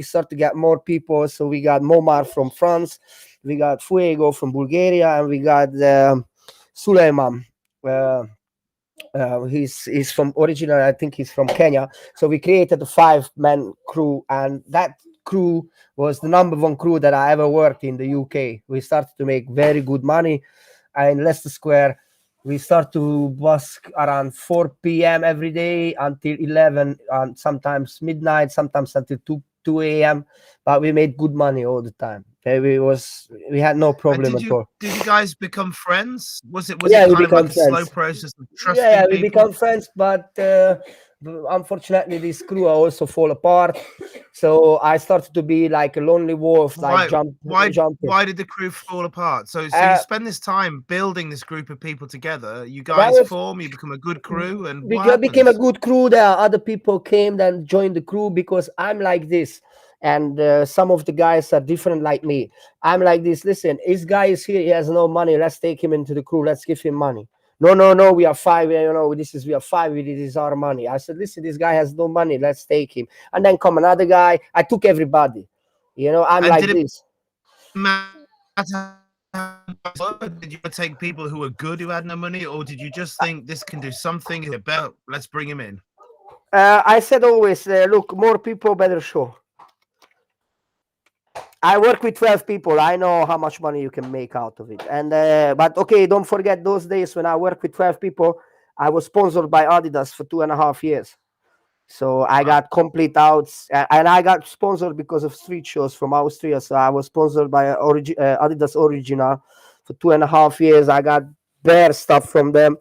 start to get more people. So we got Momar from France, we got Fuego from Bulgaria, and we got Suleiman. He's from originally, I think he's from Kenya. So we created a 5-man crew, and that crew was the number one crew that I ever worked in the UK. We started to make very good money. In Leicester Square, we start to busk around 4 p.m. every day until 11, and sometimes midnight, sometimes until 2 a.m. But we made good money all the time. We had no problem at all. Did you guys become friends? Was it Yeah, kind of like a slow process of trusting yeah, we people? become friends, but unfortunately this crew also fall apart. So I started to be like a lonely wolf, like jumping. Why did the crew fall apart? So you spend this time building this group of people together. You guys you become a good crew, and became a good crew. There are other people came and joined the crew because I'm like this. And some of the guys are different like me. I'm like this. Listen, this guy is here. He has no money. Let's take him into the crew. Let's give him money. No. We are 5. You know, we are 5. This is our money. I said, listen, this guy has no money. Let's take him. And then come another guy. I took everybody. You know, I'm like this. Did you take people who were good who had no money, or did you just think this can do something about? Let's bring him in. I said always, look, more people, better show. I work with 12 people. I know how much money you can make out of it. And but okay, don't forget those days when I worked with 12 people. I was sponsored by Adidas for 2.5 years. So I Wow. got complete outs, and I got sponsored because of street shows from Austria. So I was sponsored by Adidas Original for 2.5 years. I got their stuff from them.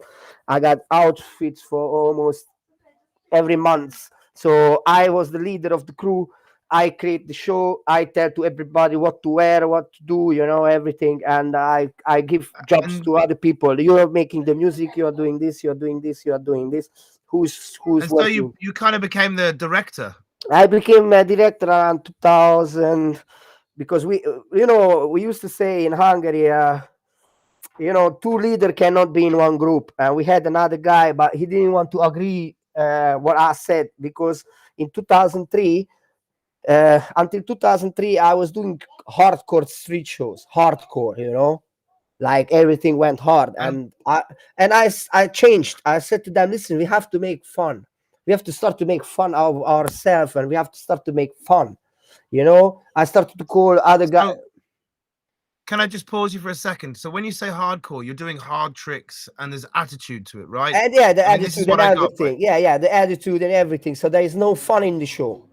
I got outfits for almost every month. So I was the leader of the crew. I create the show. I tell to everybody what to wear, what to do, everything. And I give jobs And to other people. You're making the music. You're doing this. You're doing this. You're doing this. Who's so you working? you kind of became the director. I became a director around 2000 because we used to say in Hungary, two leader cannot be in one group. And we had another guy, but he didn't want to agree what I said because in 2003, until 2003, I was doing hardcore street shows, hardcore, like everything went hard. And And I changed. I said to them, listen, we have to make fun. We have to start to make fun of ourselves, and we have to start to make fun. I started to call other guys. so can I just pause you for a second? So when you say hardcore, you're doing hard tricks and there's attitude to it, right? And yeah, the I mean, this is attitude what and I got, right? everything. Yeah, the attitude and everything. So there is no fun in the show.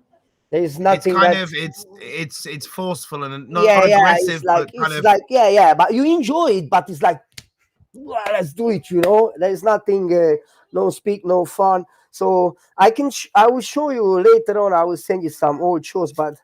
There is It's nothing kind that. of it's forceful and not Yeah. aggressive, but kind It's of like yeah. But you enjoy it. But it's like, "Well, let's do it." There is nothing. No speak, no fun. So I will show you later on. I will send you some old shows, but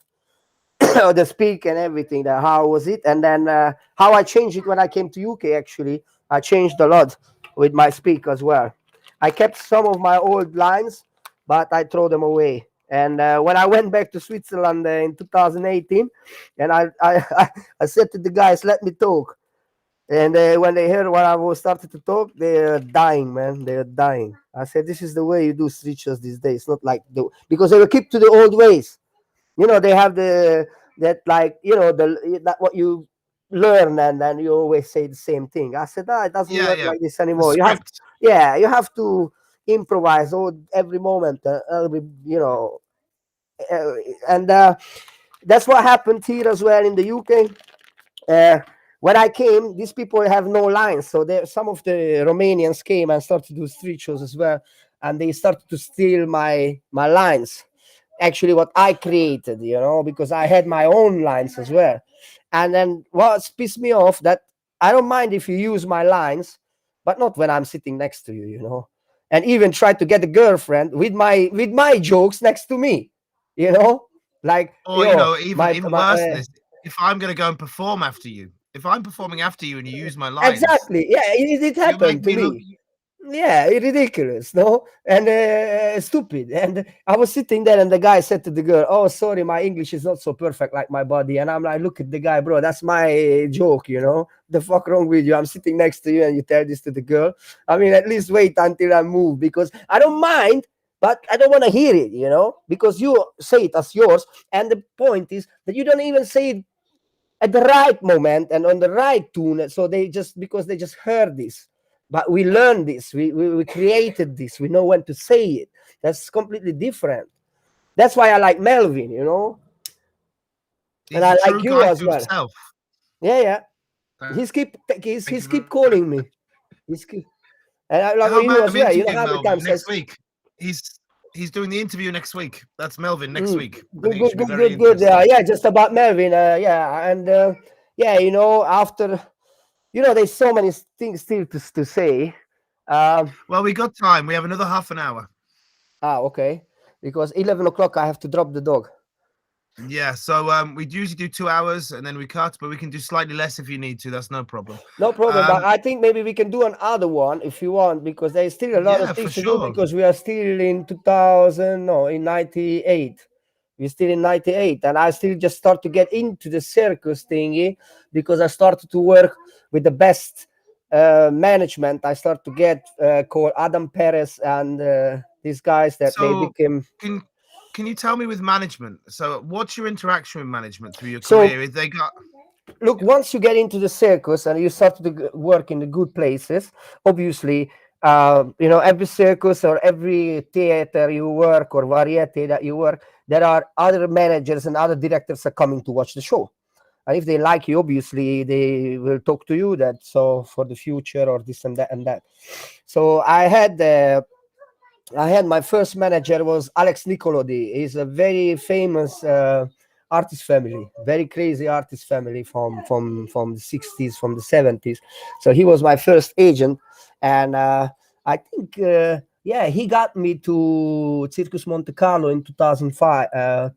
the speak and everything. That how was it, and then how I changed it when I came to UK. Actually, I changed a lot with my speak as well. I kept some of my old lines, but I throw them away. And when I went back to Switzerland in 2018, and I said to the guys, "Let me talk." And when they heard what I was started to talk, they're dying, man. They're dying. I said, "This is the way you do street shows these days, not like because they will keep to the old ways. They have the that like that what you learn, and then you always say the same thing." I said, it doesn't work yeah, like this the anymore. script. You have to improvise all every moment, every uh, and that's what happened here as well in the UK. uh, when I came, these people have no lines. So some of the Romanians came and started to do street shows as well, and they started to steal my lines. Actually, what I created, because I had my own lines as well. And then what pissed me off that I don't mind if you use my lines, but not when I'm sitting next to you. And even try to get a girlfriend with my jokes next to me, you know, like Or even my worse than this, if I'm gonna go and perform after you, if I'm performing after you and you use my lines, exactly. Yeah, it you're happened making to me look. me. Yeah, ridiculous, no? And stupid. And I was sitting there, and the guy said to the girl, "Oh, sorry, my English is not so perfect like my body." And I'm like, "Look at the guy, bro. That's my joke. The fuck wrong with you? I'm sitting next to you, and you tell this to the girl. I mean, at least wait until I move, because I don't mind, but I don't want to hear it, because you say it as yours. And the point is that you don't even say it at the right moment and on the right tune. So because they just heard this, but we learned this, we created this, we know when to say it. That's completely different. That's why I like Melvin. And He's I a like true you guy as to well. himself. Yeah. Thank He's you keep very calling me. And I much. like Oh, man, you as I've well. interviewed How many Melvin times next week. He's doing the interview next week. That's Melvin next Mm, week. I good, think it good, should be good, very good, good. interesting. Yeah, just about Melvin. Yeah, and yeah, after there's so many things still to say. Um, Well, we got time. We have another half an hour. Okay. Because 11 o'clock I have to drop the dog. Yeah, so we usually do 2 hours and then we cut, but we can do slightly less if you need to. That's no problem. No problem. But Um, I think maybe we can do another one if you want, because there's still a lot of yeah, for things to do, sure. because we are still in 2000, no, in 98. We're still in 98. And I still just start to get into the circus thingy, because I started to work with the best management. I start to get called Adam Perez and these guys that they So became. can you tell me with management? So what's your interaction with management through your So career? Is they got look, once you get into the circus and you start to work in the good places, obviously every circus or every theater you work or variety that you work, there are other managers and other directors are coming to watch the show. And if they like you, obviously they will talk to you that so for the future or this and that and that. So I had my first manager was Alex Nicolodi. He's a very famous artist family, very crazy artist family from the 60s, from the 70s. So he was my first agent, and I think yeah, he got me to Circus Monte Carlo in 2005,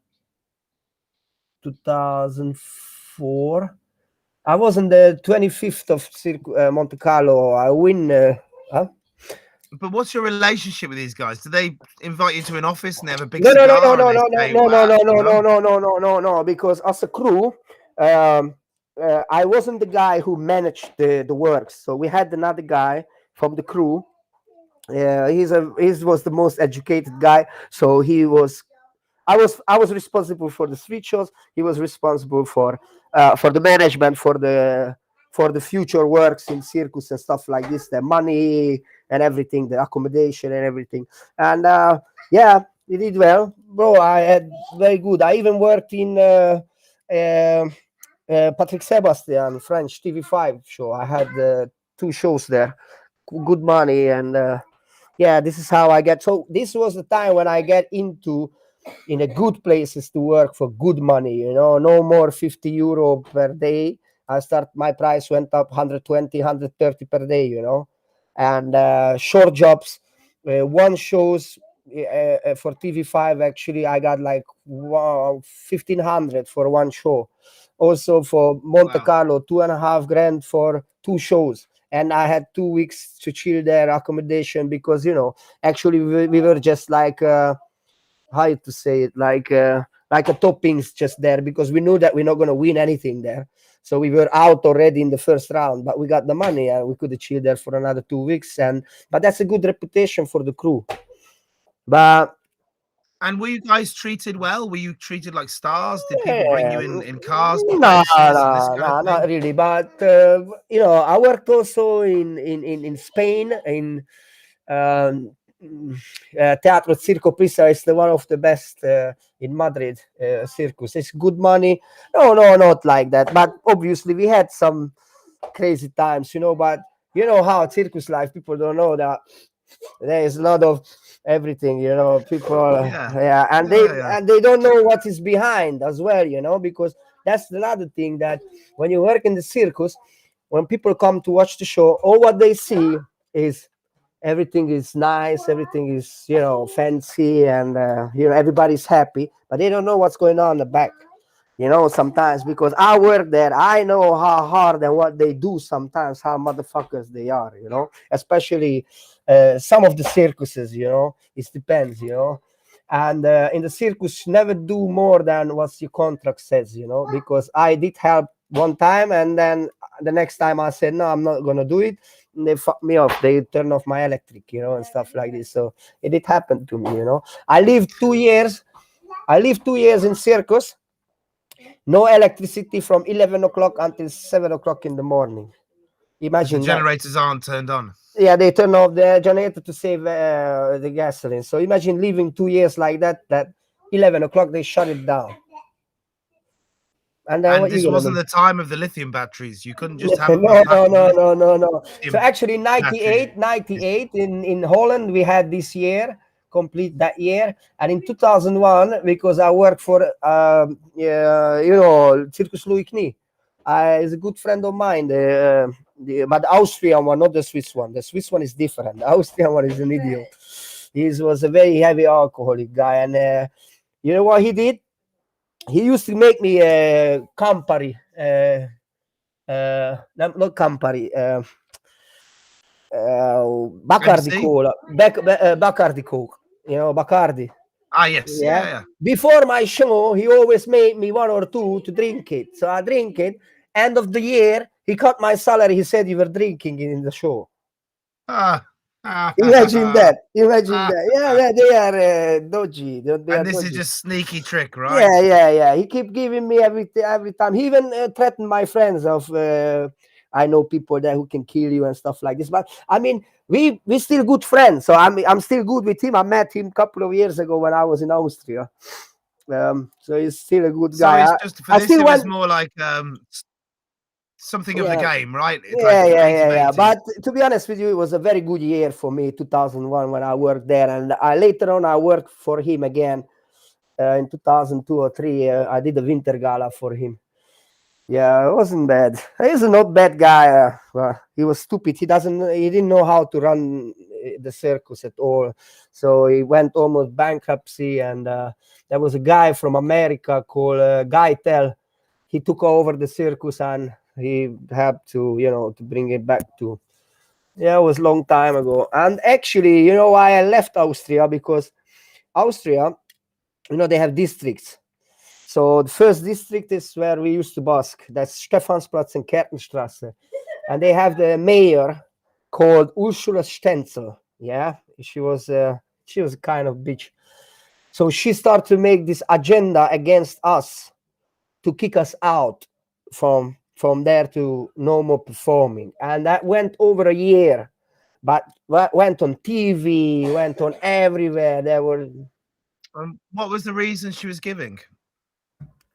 2004. I was on the 25th of Monte Carlo. I win. Huh? But what's your relationship with these guys? Do they invite you to an office and they have a big No, no, no, no, cigar and no, they no, say, no, no, "Wow, no, no, you no, know?" no, no, no, no, no. Because as a crew, um, I wasn't the guy who managed the works. So we had another guy from the crew. He was the most educated guy. So I was responsible for the street shows. He was responsible for the management for the future works in circus and stuff like this, the money and everything, the accommodation and everything. And yeah, he did well, bro. I had very good. I even worked in Patrick Sebastian French TV5 show. I had 2 shows there, good money, and yeah, this is how I get. So this was the time when I get into in a good places to work for good money, no more 50 euro per day. My price went up 120, 130 per day, and short jobs, one shows for TV5. Actually, I got like 1,500 for one show. Also for Monte Wow. Carlo, 2.5 grand for 2 shows. And I had 2 weeks to chill there, accommodation, because actually we were just like how to say it, like a toppings just there, because we knew that we're not going to win anything there. So we were out already in the first round, but we got the money and we could chill there for another 2 weeks. But that's a good reputation for the crew. But And were you guys treated well? Were you treated like stars? Did people bring you yeah, in cars to no, places and this no, kind of no, thing? not really. But I worked also in Spain in um, Teatro Circo Pisa. Is the one of the best in Madrid. Circus. It's good money. No, no, not like that. But obviously we had some crazy times, But you know how circus life. People don't know that there is a lot of everything, people Yeah. yeah, and Yeah, yeah. they don't know what is behind as well, because that's another thing, that when you work in the circus, when people come to watch the show, all what they see is everything is nice, everything is fancy, and everybody's happy, but they don't know what's going on in the back. Sometimes, because I work there, I know how hard and what they do sometimes, how motherfuckers they are, especially some of the circuses, it depends, and in the circus, never do more than what your contract says, because I did help one time, and then the next time I said, no, I'm not going to do it. And they fuck me off. They turn off my electric, and stuff like this. So it did happen to me, I lived 2 years. I lived 2 years in circus. No electricity from 11 o'clock until 7 o'clock in the morning. Because the Imagine that. generators aren't turned on. Yeah, they turn off the generator to save the gasoline. So imagine living 2 years like that, 11 o'clock, they shut it down. And then And what you this going to wasn't do? the time of the lithium batteries. You couldn't just have a No, pack no, of no, no, no, no. So lithium actually, batteries. 98 in Holland, we had this year, complete that year. And in 2001, because I worked for, Circus Louis Knie. He's a good friend of mine, but the Austrian one, not the Swiss one. The Swiss one is different. The Austrian one is an idiot. He was a very heavy alcoholic guy. And you know what he did? He used to make me Campari. Not Campari, Bacardi MC? Cola, Bacardi Coke, Bacardi. Ah, yes. Yeah, Yeah. yeah. Before my show, he always made me one or two to drink it. So I drink it. End of the year, he cut my salary. He said you were drinking in the show. Ah, Imagine that. Imagine ah, that. Yeah, they are dodgy. They are and this is dodgy. just sneaky trick, right? Yeah. He keep giving me every time. He even threatened my friends of. I know people there who can kill you and stuff like this. But I mean, we still good friends. So I'm still good with him. I met him a couple of years ago when I was in Austria. So he's still a good So guy. it's just for I this, still it was went. more like something of the Yeah, game, right? It's like yeah. creativity. But to be honest with you, it was a very good year for me, 2001, when I worked there, and later on I worked for him again in 2002 or three. I did a winter gala for him. Yeah, it wasn't bad. He's a not bad guy. Well, he was stupid. He didn't know how to run the circus at all. So he went almost bankruptcy. And there was a guy from America called Guy Tell. He took over the circus and he had to, to bring it back to. Yeah, it was a long time ago. And actually, you know why I left Austria? Because Austria, they have districts. So the first district is where we used to busk. That's Stephansplatz and Kertenstrasse. And they have the mayor called Ursula Stenzel. Yeah, she was a kind of bitch. So she started to make this agenda against us to kick us out from there to no more performing. And that went over a year. But went on TV, went on everywhere. There were. What was the reason she was giving?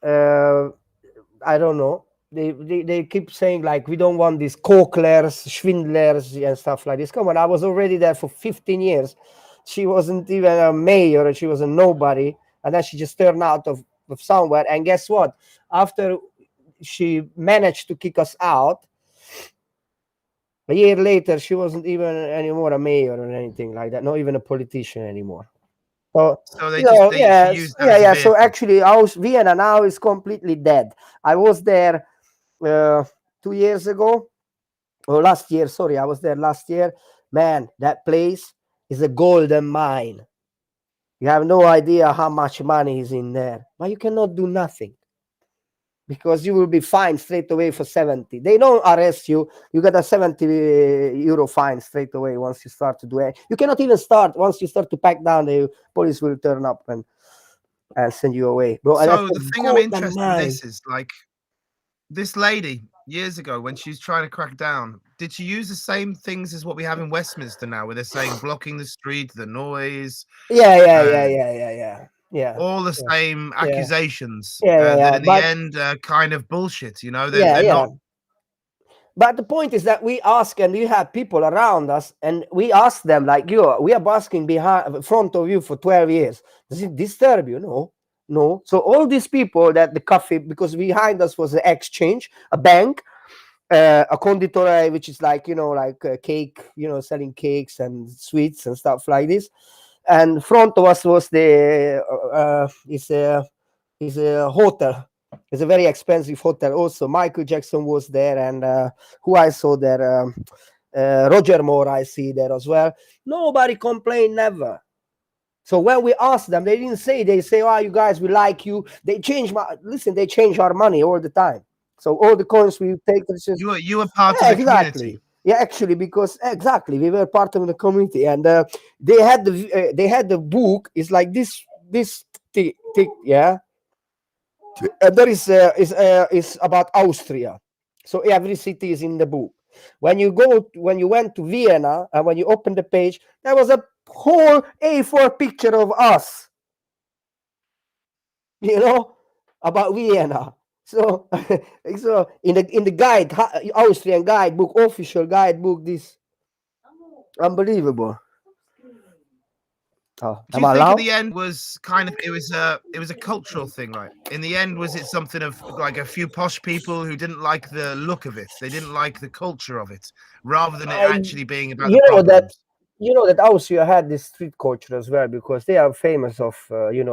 I don't know. They keep saying like we don't want these Koklers, Schwindlers, and stuff like this. Come on, I was already there for 15 years. She wasn't even a mayor. She was a nobody, and then she just turned out of somewhere. And guess what? After she managed to kick us out, a year later, she wasn't even anymore a mayor or anything like that. Not even a politician anymore. So they just she yes, used that as a yeah. So vehicle. actually, Vienna now is completely dead. I was there 2 years ago, or last year. Sorry, I was there last year. Man, that place is a golden mine. You have no idea how much money is in there, but you cannot do nothing because you will be fined straight away for 70. They don't arrest you. You get a 70 euro fine straight away once you start to do it. You cannot even start. Once you start to pack down, the police will turn up and send you away. Bro, So that's the a thing I'm golden interested in mine. this is like this lady years ago when she's trying to crack down. Did she use the same things as what we have in Westminster now, where they're saying blocking the street, the noise? Yeah. All the same accusations that in the But end are kind of bullshit. yeah, They're yeah. not. But the point is that we ask, and we have people around us, and we ask them like, we are basking behind front of you for 12 years. Does it disturb you? No. So all these people that the cafe, because behind us was an exchange, a bank, a conditorei, which is like like cake, selling cakes and sweets and stuff like this. And front of us was the is a hotel. It's a very expensive hotel. Also, Michael Jackson was there, and who I saw there, Roger Moore, I see there as well. Nobody complained, never. So when we asked them, they didn't say. They say, "Oh, you guys, we like you." They change they change our money all the time. So all the coins we take, it's just You were part of the community. Yeah, actually, because exactly we were part of the community, and they had the book. It's like this thick, yeah. And there is about Austria. So every city is in the book. When you went to Vienna and when you open the page, there was a whole A4 picture of us. About Vienna. So, so in the Austrian guidebook, official guidebook, this unbelievable. Oh, Do am you I think at allowed? the end was kind of it was a cultural thing, right? In the end, was it something of like a few posh people who didn't like the look of it? They didn't like the culture of it, rather than it actually being about the problems. That Austria had this street culture as well, because they are famous of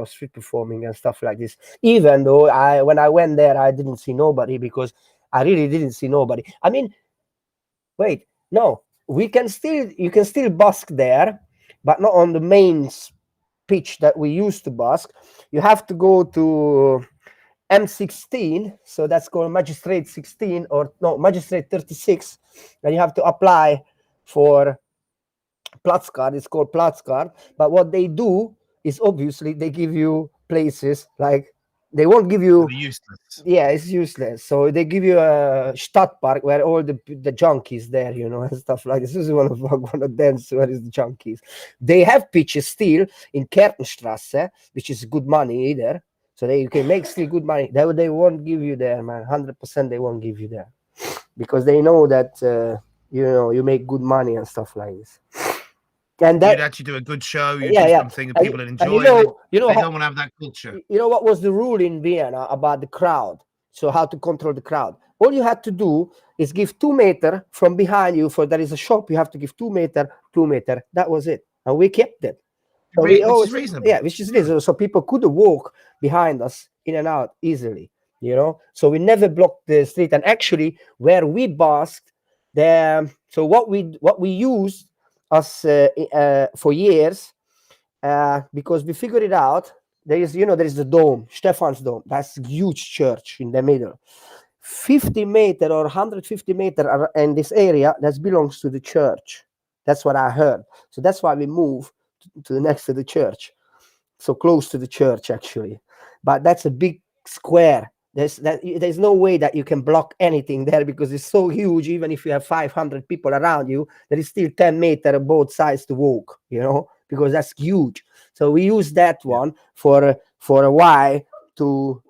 street performing and stuff like this. Even though when I went there, I didn't see nobody, because I really didn't see nobody. I mean, wait, no, you can still busk there, but not on the main pitch that we used to busk. You have to go to M16, so that's called Magistrate 16, or no, Magistrate 36, and you have to apply for Platzcard. It's called Platzcard. But what they do is obviously they give you places like they won't give you. Useless. Yeah, it's useless. So they give you a Stadtpark where all the junkies there, you know, and stuff like this. This is one of them. Where is the junkies? They have pitches still in Kertenstrasse, which is good money either. So you can make still good money. They won't give you there, man. 100% they won't give you there, because they know that you know, you make good money and stuff like this. And that you'd actually do a good show. You yeah, do yeah. something that people would enjoy. And you know they how, don't want to have that culture. you know what was the rule in Vienna about the crowd? So how to control the crowd? All you had to do is give 2 meters from behind you. For there is a shop, you have to give 2 meters, 2 meters. That was it, and we kept it. So we Which always, is reasonable. yeah, which is reasonable. So people could walk behind us in and out easily, you know. So we never blocked the street. And actually, where we basked, so what we used us for years, because we figured it out. There is the dome, Stephan's Dome. That's a huge church in the middle. 50 meters or 150 meters in this area that belongs to the church. That's what I heard. So that's why we moved to the next to the church, so close to the church actually. But that's a big square. There's no way that you can block anything there, because it's so huge. Even if you have 500 people around you, there is still 10 meters on both sides to walk, you know, because that's huge. So we use that one for a while to,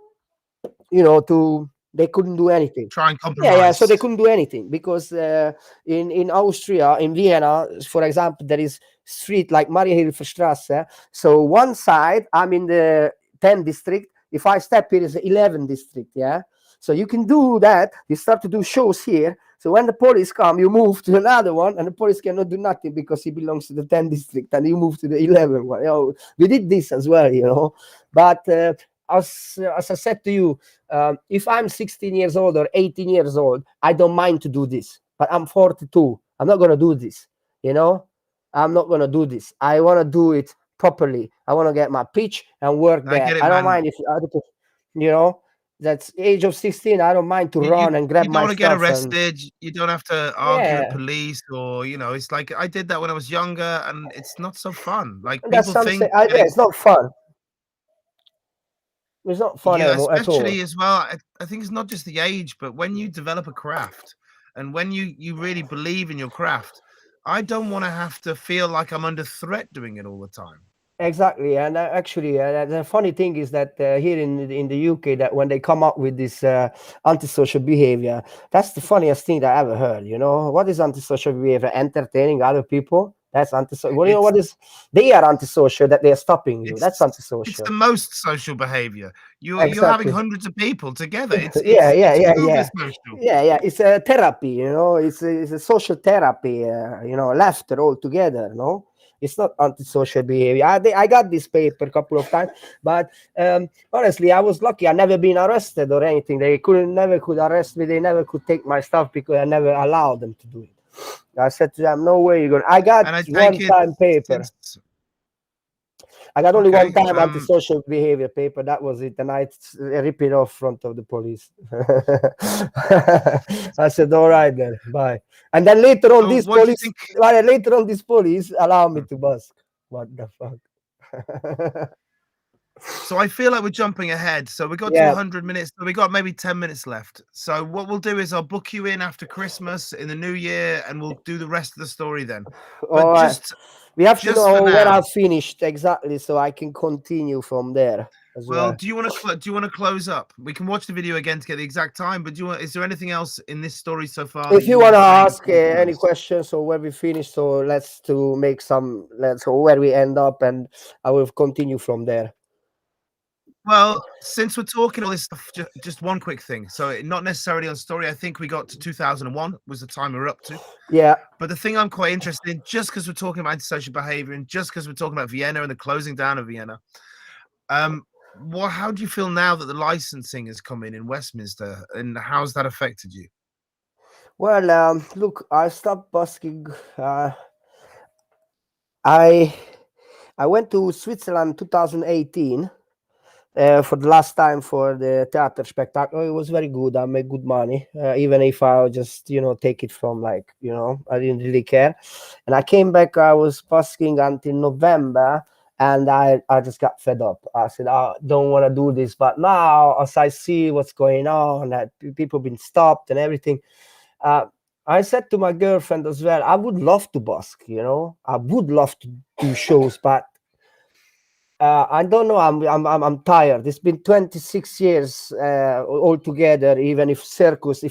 you know, they couldn't do anything. Try and compromise. Yeah. So they couldn't do anything because in Austria, in Vienna, for example, there is street like Mariahilferstrasse. So one side, I'm in the 10 district. If I step here, is the 11 district. Yeah. So you can do that. You start to do shows here. So when the police come, you move to another one, and the police cannot do nothing because he belongs to the 10 district, and you move to the 11 one. You know, we did this as well, you know. But as I said to you, if I'm 16 years old or 18 years old, I don't mind to do this. But I'm 42. I'm not going to do this, you know. I'm not going to do this. I want to do it properly. I want to get my pitch and work there. I don't mind if other people, you know. That's age of 16. I don't mind to run and grab my stuff. You don't want to get arrested. You don't have to argue with police, or, you know, it's like I did that when I was younger, and it's not so fun. Like people think it's not fun. It's not fun anymore at all. Especially as well, I think it's not just the age, but when you develop a craft and when you really believe in your craft, I don't want to have to feel like I'm under threat doing it all the time. Exactly. And actually, the funny thing is that here in the UK, that when they come up with this antisocial behavior, that's the funniest thing that I ever heard. You know, what is antisocial behavior? Entertaining other people. That's antisocial. Well, you know what is? They are antisocial, that they are stopping you. That's antisocial. It's the most social behavior. You're having hundreds of people together. It's yeah. social. Yeah. It's a therapy. You know, it's a social therapy. You know, laughter all together. No. It's not antisocial behavior. I got this paper a couple of times, but honestly, I was lucky. I never been arrested or anything. They never could arrest me. They never could take my stuff because I never allowed them to do it. I said to them, "No way you're going." I got one-time paper. I got only one time antisocial behavior paper. That was it, and I ripped it off front of the police. I said, "All right then, bye." And then later on, this police allowed me to busk. What the fuck? So I feel like we're jumping ahead. So we got to 100 minutes. So we got maybe 10 minutes left. So what we'll do is I'll book you in after Christmas in the new year, and we'll do the rest of the story then. But we have to know where I've finished exactly, so I can continue from there as well. Do you want to close up? We can watch the video again to get the exact time. But is there anything else in this story so far? If you want to ask any questions or where we finish, so let's where we end up, and I will continue from there. Well, since we're talking all this stuff, just one quick thing. So not necessarily on story. I think we got to 2001 was the time we were up to. Yeah. But the thing I'm quite interested in, just because we're talking about antisocial behavior and just because we're talking about Vienna and the closing down of Vienna, how do you feel now that the licensing has come in Westminster, and how's that affected you? Well, look, I stopped busking. I went to Switzerland 2018. For the last time for the theater spectacle. It was very good. I made good money, even if I just, you know, take it from I didn't really care. And I came back, I was busking until November, And I just got fed up. I said, I don't want to do this. But now, as I see what's going on, that people been stopped and everything, uh, I said to my girlfriend as well, I would love to busk, I would love to do shows, but I don't know. I'm tired. It's been 26 years altogether. Even if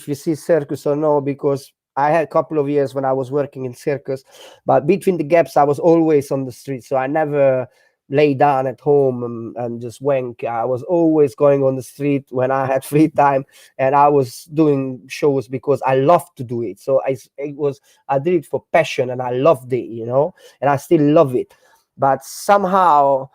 you see circus or no, because I had a couple of years when I was working in circus, but between the gaps, I was always on the street. So I never lay down at home and just wank. I was always going on the street when I had free time, and I was doing shows because I loved to do it. So I did it for passion, and I loved it, and I still love it. But somehow,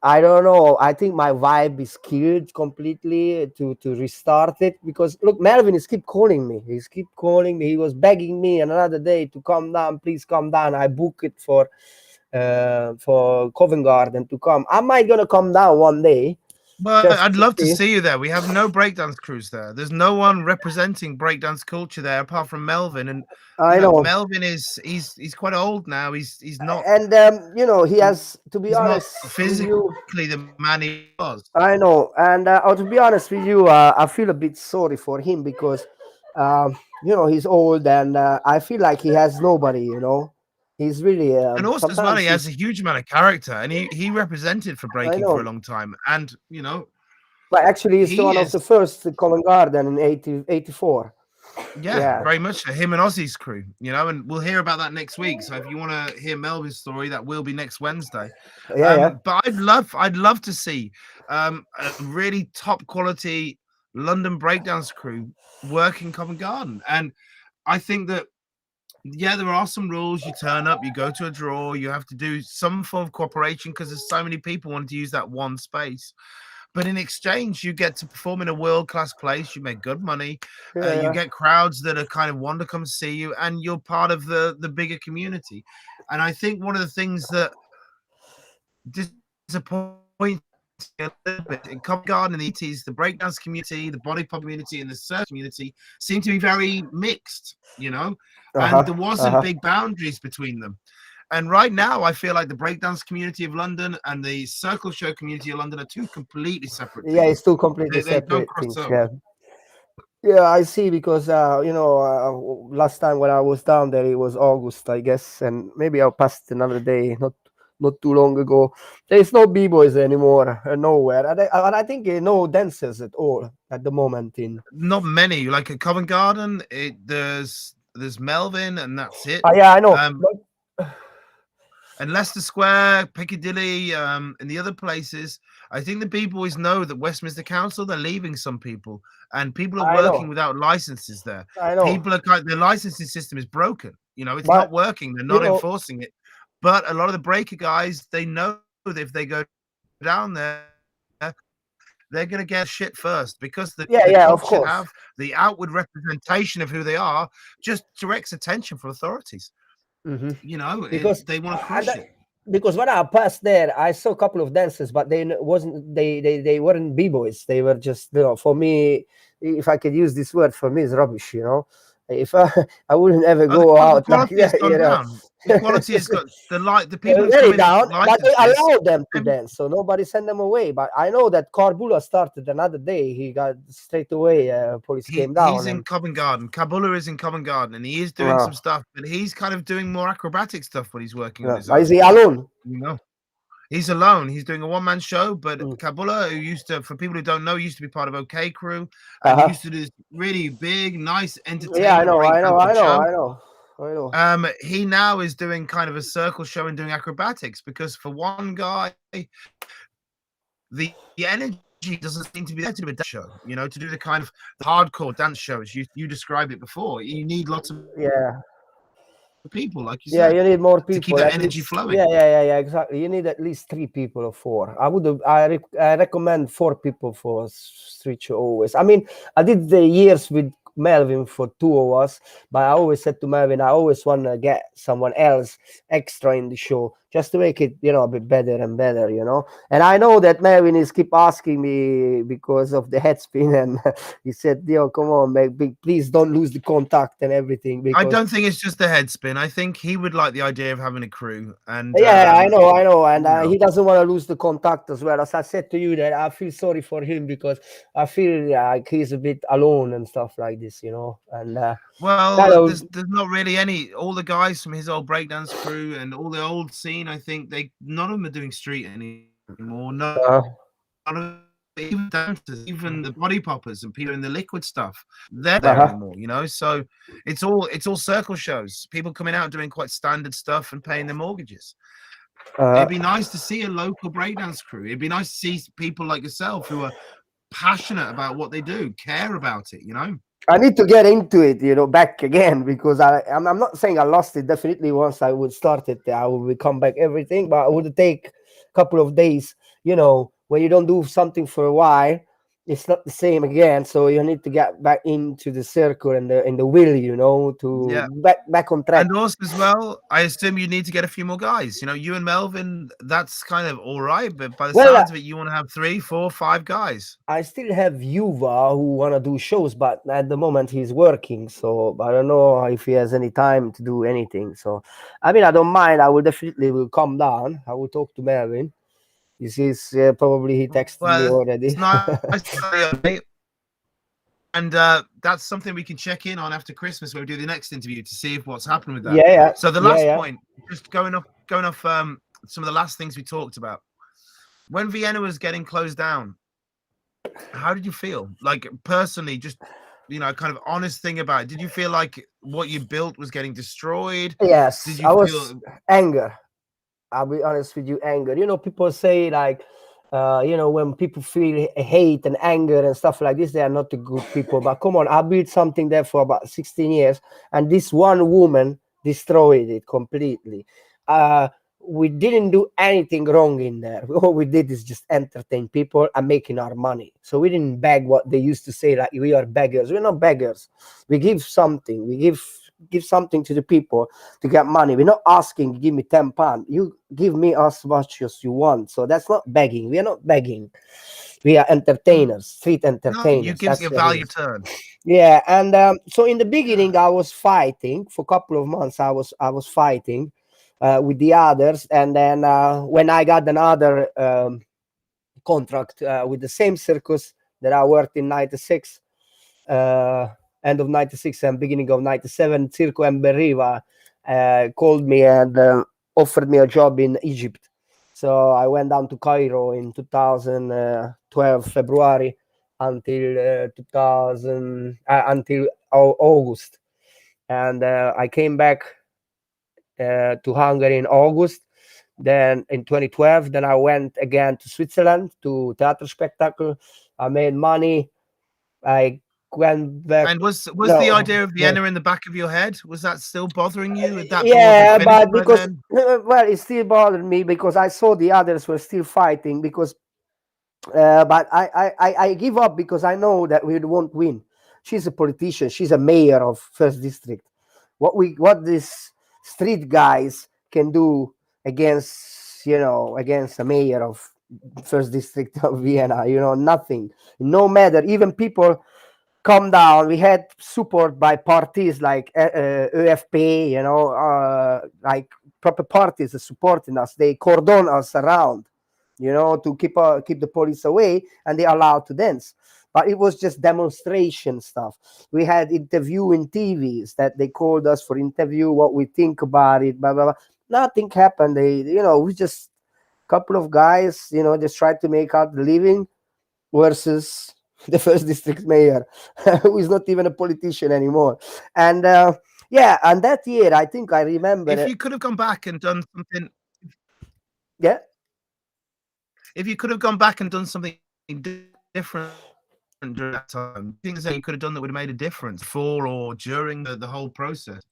I don't know. I think my vibe is killed completely to restart it, because look, Melvin is keep calling me. He's keep calling me. He was begging me another day to come down. Please come down. I book it for Covent Garden to come. I might gonna come down one day. Well, I'd love to see you there. We have no breakdance crews there. There's no one representing breakdance culture there apart from Melvin. And I know Melvin he's quite old now. He's not, and he has, to be honest, not physically the man he was. I know, and to be honest with you, I feel a bit sorry for him because he's old, and I feel like he has nobody. He's really and also as well, he has a huge amount of character, and he represented for breaking for a long time, and but actually he's one of the first Covent Garden in 84. Yeah, very much so. Him and Ozzy's crew, and we'll hear about that next week. So if you want to hear Melvin's story, that will be next Wednesday. But I'd love to see a really top quality London breakdance crew working Covent Garden. And I think that there are some rules. You turn up, you go to a draw, you have to do some form of cooperation because there's so many people wanting to use that one space. But in exchange, you get to perform in a world-class place. You make good money. You get crowds that are kind of want to come see you, and you're part of the bigger community. And I think one of the things that disappoints a little bit in Covent Garden in the 80s, the breakdance community, the body pop community, and the surf community seemed to be very mixed, and there wasn't big boundaries between them. And right now, I feel like the breakdance community of London and the circle show community of London are two completely separate things. Yeah, it's two completely separate things. Yeah, I see, because last time when I was down there, it was August, I guess, and maybe I passed another day, not too long ago. There's no b-boys anymore, nowhere, and I think no dancers at all at the moment. Not many, like at Covent Garden, there's Melvin, and that's it. Yeah, I know. And Leicester Square, Piccadilly, and the other places, I think the b-boys know that Westminster Council, they're leaving some people, and people are working without licenses there. I know. People are the licensing system is broken. It's not working. They're not enforcing it. But a lot of the breaker guys, they know that if they go down there, they're going to get shit first, because the of course, have the outward representation of who they are just directs attention from authorities. Because they want to crush it. Because when I passed there, I saw a couple of dancers, but they weren't b-boys. They were just, for me, if I could use this word, for me, it's rubbish. If I wouldn't ever go out. The quality has got the people very down, but they allowed them to dance, so nobody sent them away. But I know that Carbula started another day. He got straight away. Police came down. He's in Covent Garden. Kabula is in Covent Garden, and he is doing some stuff, but he's kind of doing more acrobatic stuff when he's working on his own. Is he alone? He's alone. He's doing a one-man show, but Kabula, who used to, for people who don't know, used to be part of OK Crew, and he used to do this really big, nice entertainment. Yeah, I know. He now is doing kind of a circle show and doing acrobatics, because for one guy, the energy doesn't seem to be there to do a dance show, to do the kind of hardcore dance shows. You described it before. You need lots of people, like you said. You need more people to keep that energy flowing. Yeah, exactly. You need at least 3 people or 4. I recommend 4 people for street show always. I mean, I did the years with Melvin for 2 of us, but I always said to Melvin, I always want to get someone else extra in the show, just to make it, a bit better and better, And I know that Mervin is keep asking me because of the head spin, and he said, come on, please don't lose the contact and everything. I Because don't think it's just the head spin. I think he would like the idea of having a crew. And yeah, I know, and he know. doesn't want to lose the contact as well. As I said to you, that I feel sorry for him because I feel like he's a bit alone and stuff like this, And well, there's not really any. All the guys from his old breakdance crew and all the old scene, I think none of them are doing street anymore. None of even dancers, even the body poppers and people in the liquid stuff, they're there anymore. So it's all circle shows. People coming out doing quite standard stuff and paying their mortgages. It'd be nice to see a local breakdance crew. It'd be nice to see people like yourself who are passionate about what they do, care about it. I need to get into it, back again, because I'm not saying I lost it. Definitely, once I would start it, I would come back everything, but it would take a couple of days. When you don't do something for a while, it's not the same again. So you need to get back into the circle and the will, to back on track. And also as well, I assume you need to get a few more guys. You and Melvin, that's kind of all right, but by the sounds of it, you want to have 3, 4, 5 guys. I still have Yuva who want to do shows, but at the moment he's working, so I don't know if he has any time to do anything. So, I don't mind. I will definitely come down. I will talk to Melvin. He's probably he texted me already. It's nice. And that's something we can check in on after Christmas when we do the next interview to see what's happened with that. Yeah. So the last point, just going off some of the last things we talked about. When Vienna was getting closed down, how did you feel? Like personally, just kind of honest thing about it. Did you feel like what you built was getting destroyed? Yes, did you was anger. I'll be honest with you, anger. People say like, when people feel hate and anger and stuff like this, they are not the good people. But come on, I built something there for about 16 years, and this one woman destroyed it completely. We didn't do anything wrong in there. All we did is just entertain people and making our money. So we didn't beg, what they used to say, like we are beggars. We're not beggars. We give something. We give something to the people to get money. We're not asking, give me £10. You give me as much as you want. So that's not begging. We are not begging. We are entertainers, street entertainers. No, you give a value turn. Yeah, and so in the beginning, I was fighting for a couple of months. I was fighting with the others, and then when I got another contract with the same circus that I worked in '96, end of '96 and beginning of '97, Circo Emberriva called me and offered me a job in Egypt. So I went down to Cairo in 2012 February until 2000 until August, and I came back to Hungary in August. Then in 2012, then I went again to Switzerland to theater spectacle. I made money. I went back. And was the idea of Vienna in the back of your head? Was that still bothering you? Yeah, but because well, it still bothered me because I saw the others were still fighting. Because, but I give up because I know that we won't win. She's a politician. She's a mayor of First District. What these street guys can do against a mayor of First District of Vienna, nothing. No matter, even people come down. We had support by parties like ÖFP, like proper parties are supporting us. They cordon us around, to keep the police away, and they allowed to dance. But it was just demonstration stuff. We had interview in TVs that they called us for interview, what we think about it, blah, blah, blah. Nothing happened. We just couple of guys, just tried to make out the living versus the First District mayor, who is not even a politician anymore. And and that year, I think I remember. If you could have gone back and done something. Yeah. If you could have gone back and done something different during that time, things that you could have done that would have made a difference for or during the whole process.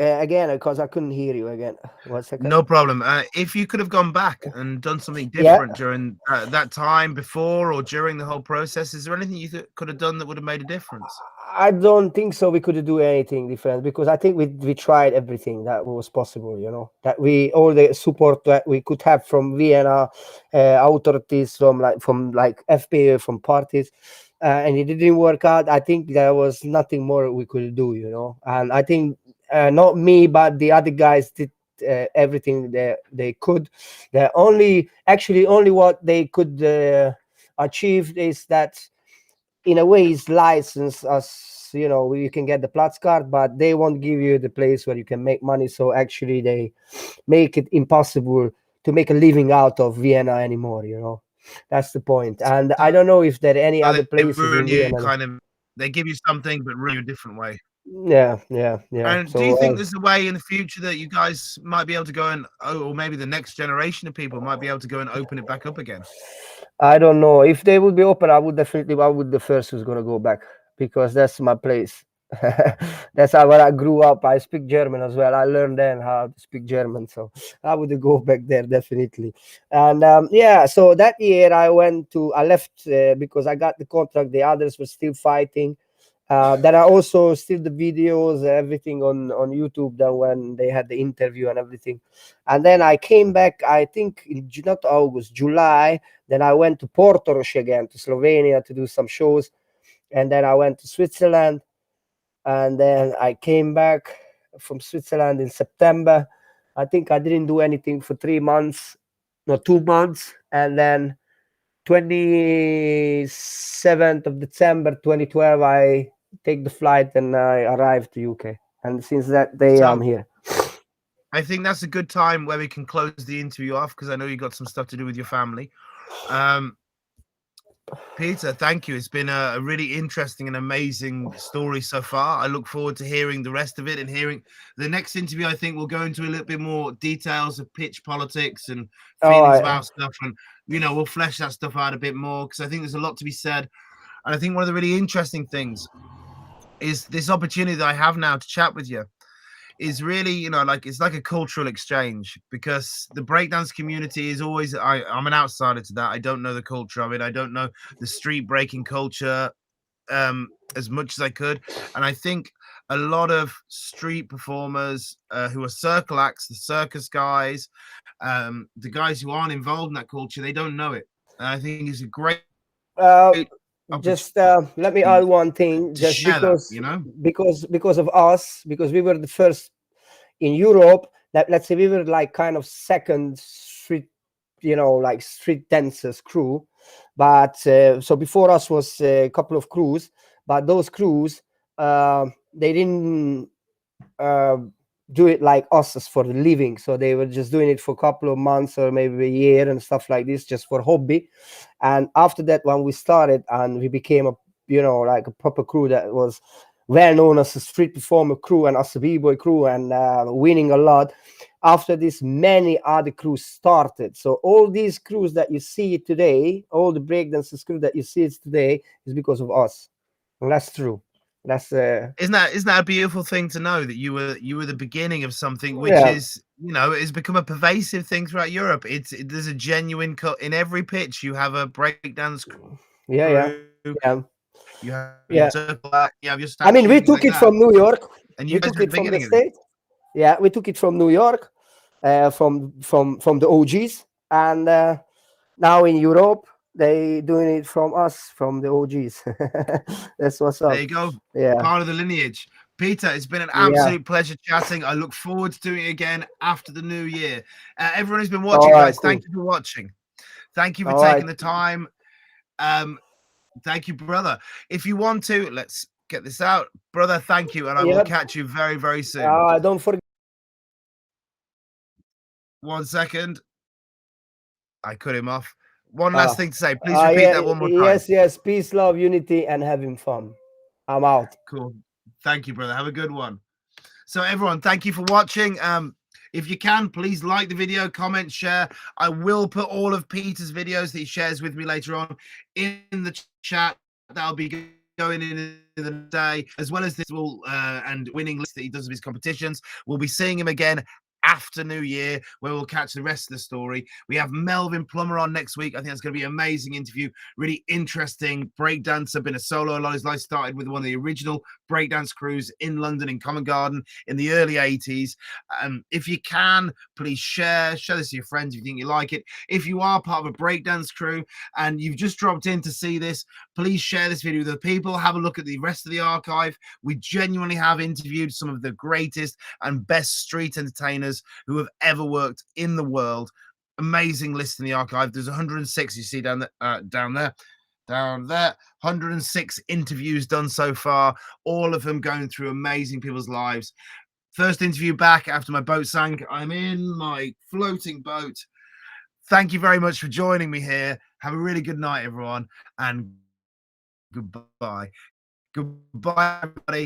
again, because I couldn't hear you again. 1 second. No problem. If you could have gone back and done something Yeah. different during that time before or during the whole process, is there anything you could have done that would have made a difference? I don't think so. We could do anything different because I think we tried everything that was possible. You know, that we all the support that we could have from Vienna, authorities, from like FPA, from parties, and it didn't work out. I think there was nothing more we could do. You know, and I think not me, but the other guys did everything they could. The only what they could achieve is that in a way is license us, you know, you can get the Platz card, but they won't give you the place where you can make money. So actually they make it impossible to make a living out of Vienna anymore, you know. That's the point. And I don't know if there are any other They places ruin in you, Vienna. kind of. They give you something, but ruin you a different way. Yeah. And do So you think there's a way in the future that you guys might be able to go and, or maybe the next generation of people might be able to go and open it back up again? I don't know if they would be open. I would the first who's gonna go back because that's my place. That's how where I grew up. I speak German as well. I learned then how to speak German, so I would go back there definitely. And yeah, so that year I left because I got the contract. The others were still fighting. There are also still the videos, everything on YouTube. That when they had the interview and everything, and then I came back. I think in not August, July. Then I went to Portorož again, to Slovenia, to do some shows, and then I went to Switzerland, and then I came back from Switzerland in September. I think I didn't do anything for 3 months, no 2 months, and then 27th of December 2012, I take the flight and I arrived to UK. And since that day, I'm So here. I think that's a good time where we can close the interview off because I know you got some stuff to do with your family. Peter, thank you. It's been a really interesting and amazing story so far. I look forward to hearing the rest of it and hearing the next interview. I think we'll go into a little bit more details of pitch politics and feelings about stuff. And, you know, we'll flesh that stuff out a bit more because I think there's a lot to be said. And I think one of the really interesting things is this opportunity that I have now to chat with you is really, you know, like it's like a cultural exchange because the breakdance community is always, I'm an outsider to that. I don't know the culture of it. I don't know the street breaking culture as much as I could. And I think a lot of street performers who are circle acts, the circus guys, the guys who aren't involved in that culture, they don't know it. And I think it's a great Just let me add one thing, to just share because that, you know? because of us, because we were the first in Europe, that let's say we were like kind of second street, you know, like street dancers crew. But so before us was a couple of crews, but those crews they didn't do it like us as for the living. So they were just doing it for a couple of months or maybe a year and stuff like this, just for hobby. And after that, when we started and we became a, you know, like a proper crew that was well known as a street performer crew and as a b-boy crew and winning a lot. After this, many other crews started. So all these crews that you see today, all the breakdancers crew that you see today, is because of us. And that's true. That's isn't that a beautiful thing to know that you were the beginning of something which yeah. is, you know, has become a pervasive thing throughout Europe. There's a genuine cut in every pitch. You have a breakdance crew. Yeah. You have your circle act, you have your I mean, statues, we things took like it that. from New York. And you We guys took were at it the from the beginning of it. States. Yeah, we took it from New York, from the OGs, and now in Europe they doing it from us, from the OGs. That's what's up. There you go. Yeah. Part of the lineage. Peter, it's been an Yeah. absolute pleasure chatting. I look forward to doing it again after the new year. Everyone who's been All watching, right, guys, cool. thank you for watching. Thank you for All taking right. the time. Thank you, brother. If you want to, let's get this out. Brother, thank you. And I will Yep. catch you very, very soon. Don't forget. 1 second. I cut him off. One last thing to say. Please repeat Yeah, that one more time. yes. Peace, love, unity, and having fun. I'm out. Cool. Thank you, brother. Have a good one. So everyone, thank you for watching. If you can, please like the video, comment, share. I will put all of Peter's videos that he shares with me later on in the chat. That'll be going in the day, as well as this and winning list that he does of his competitions. We'll be seeing him again after New Year, where we'll catch the rest of the story. We have Melvin Plummer on next week. I think that's going to be an amazing interview. Really interesting breakdancer, been a solo a lot of his life, started with one of the original breakdance crews in London in Covent Garden in the early 80s. If you can, please share this to your friends if you think you like it. If you are part of a breakdance crew and you've just dropped in to see this, please share this video with other people. Have a look at the rest of the archive. We genuinely have interviewed some of the greatest and best street entertainers who have ever worked in the world. Amazing list in the archive. There's 106 you see down there. 106 interviews done so far, all of them going through amazing people's lives. First interview back after my boat sank. I'm in my floating boat. Thank you very much for joining me here. Have a really good night, everyone, and goodbye. Goodbye, everybody.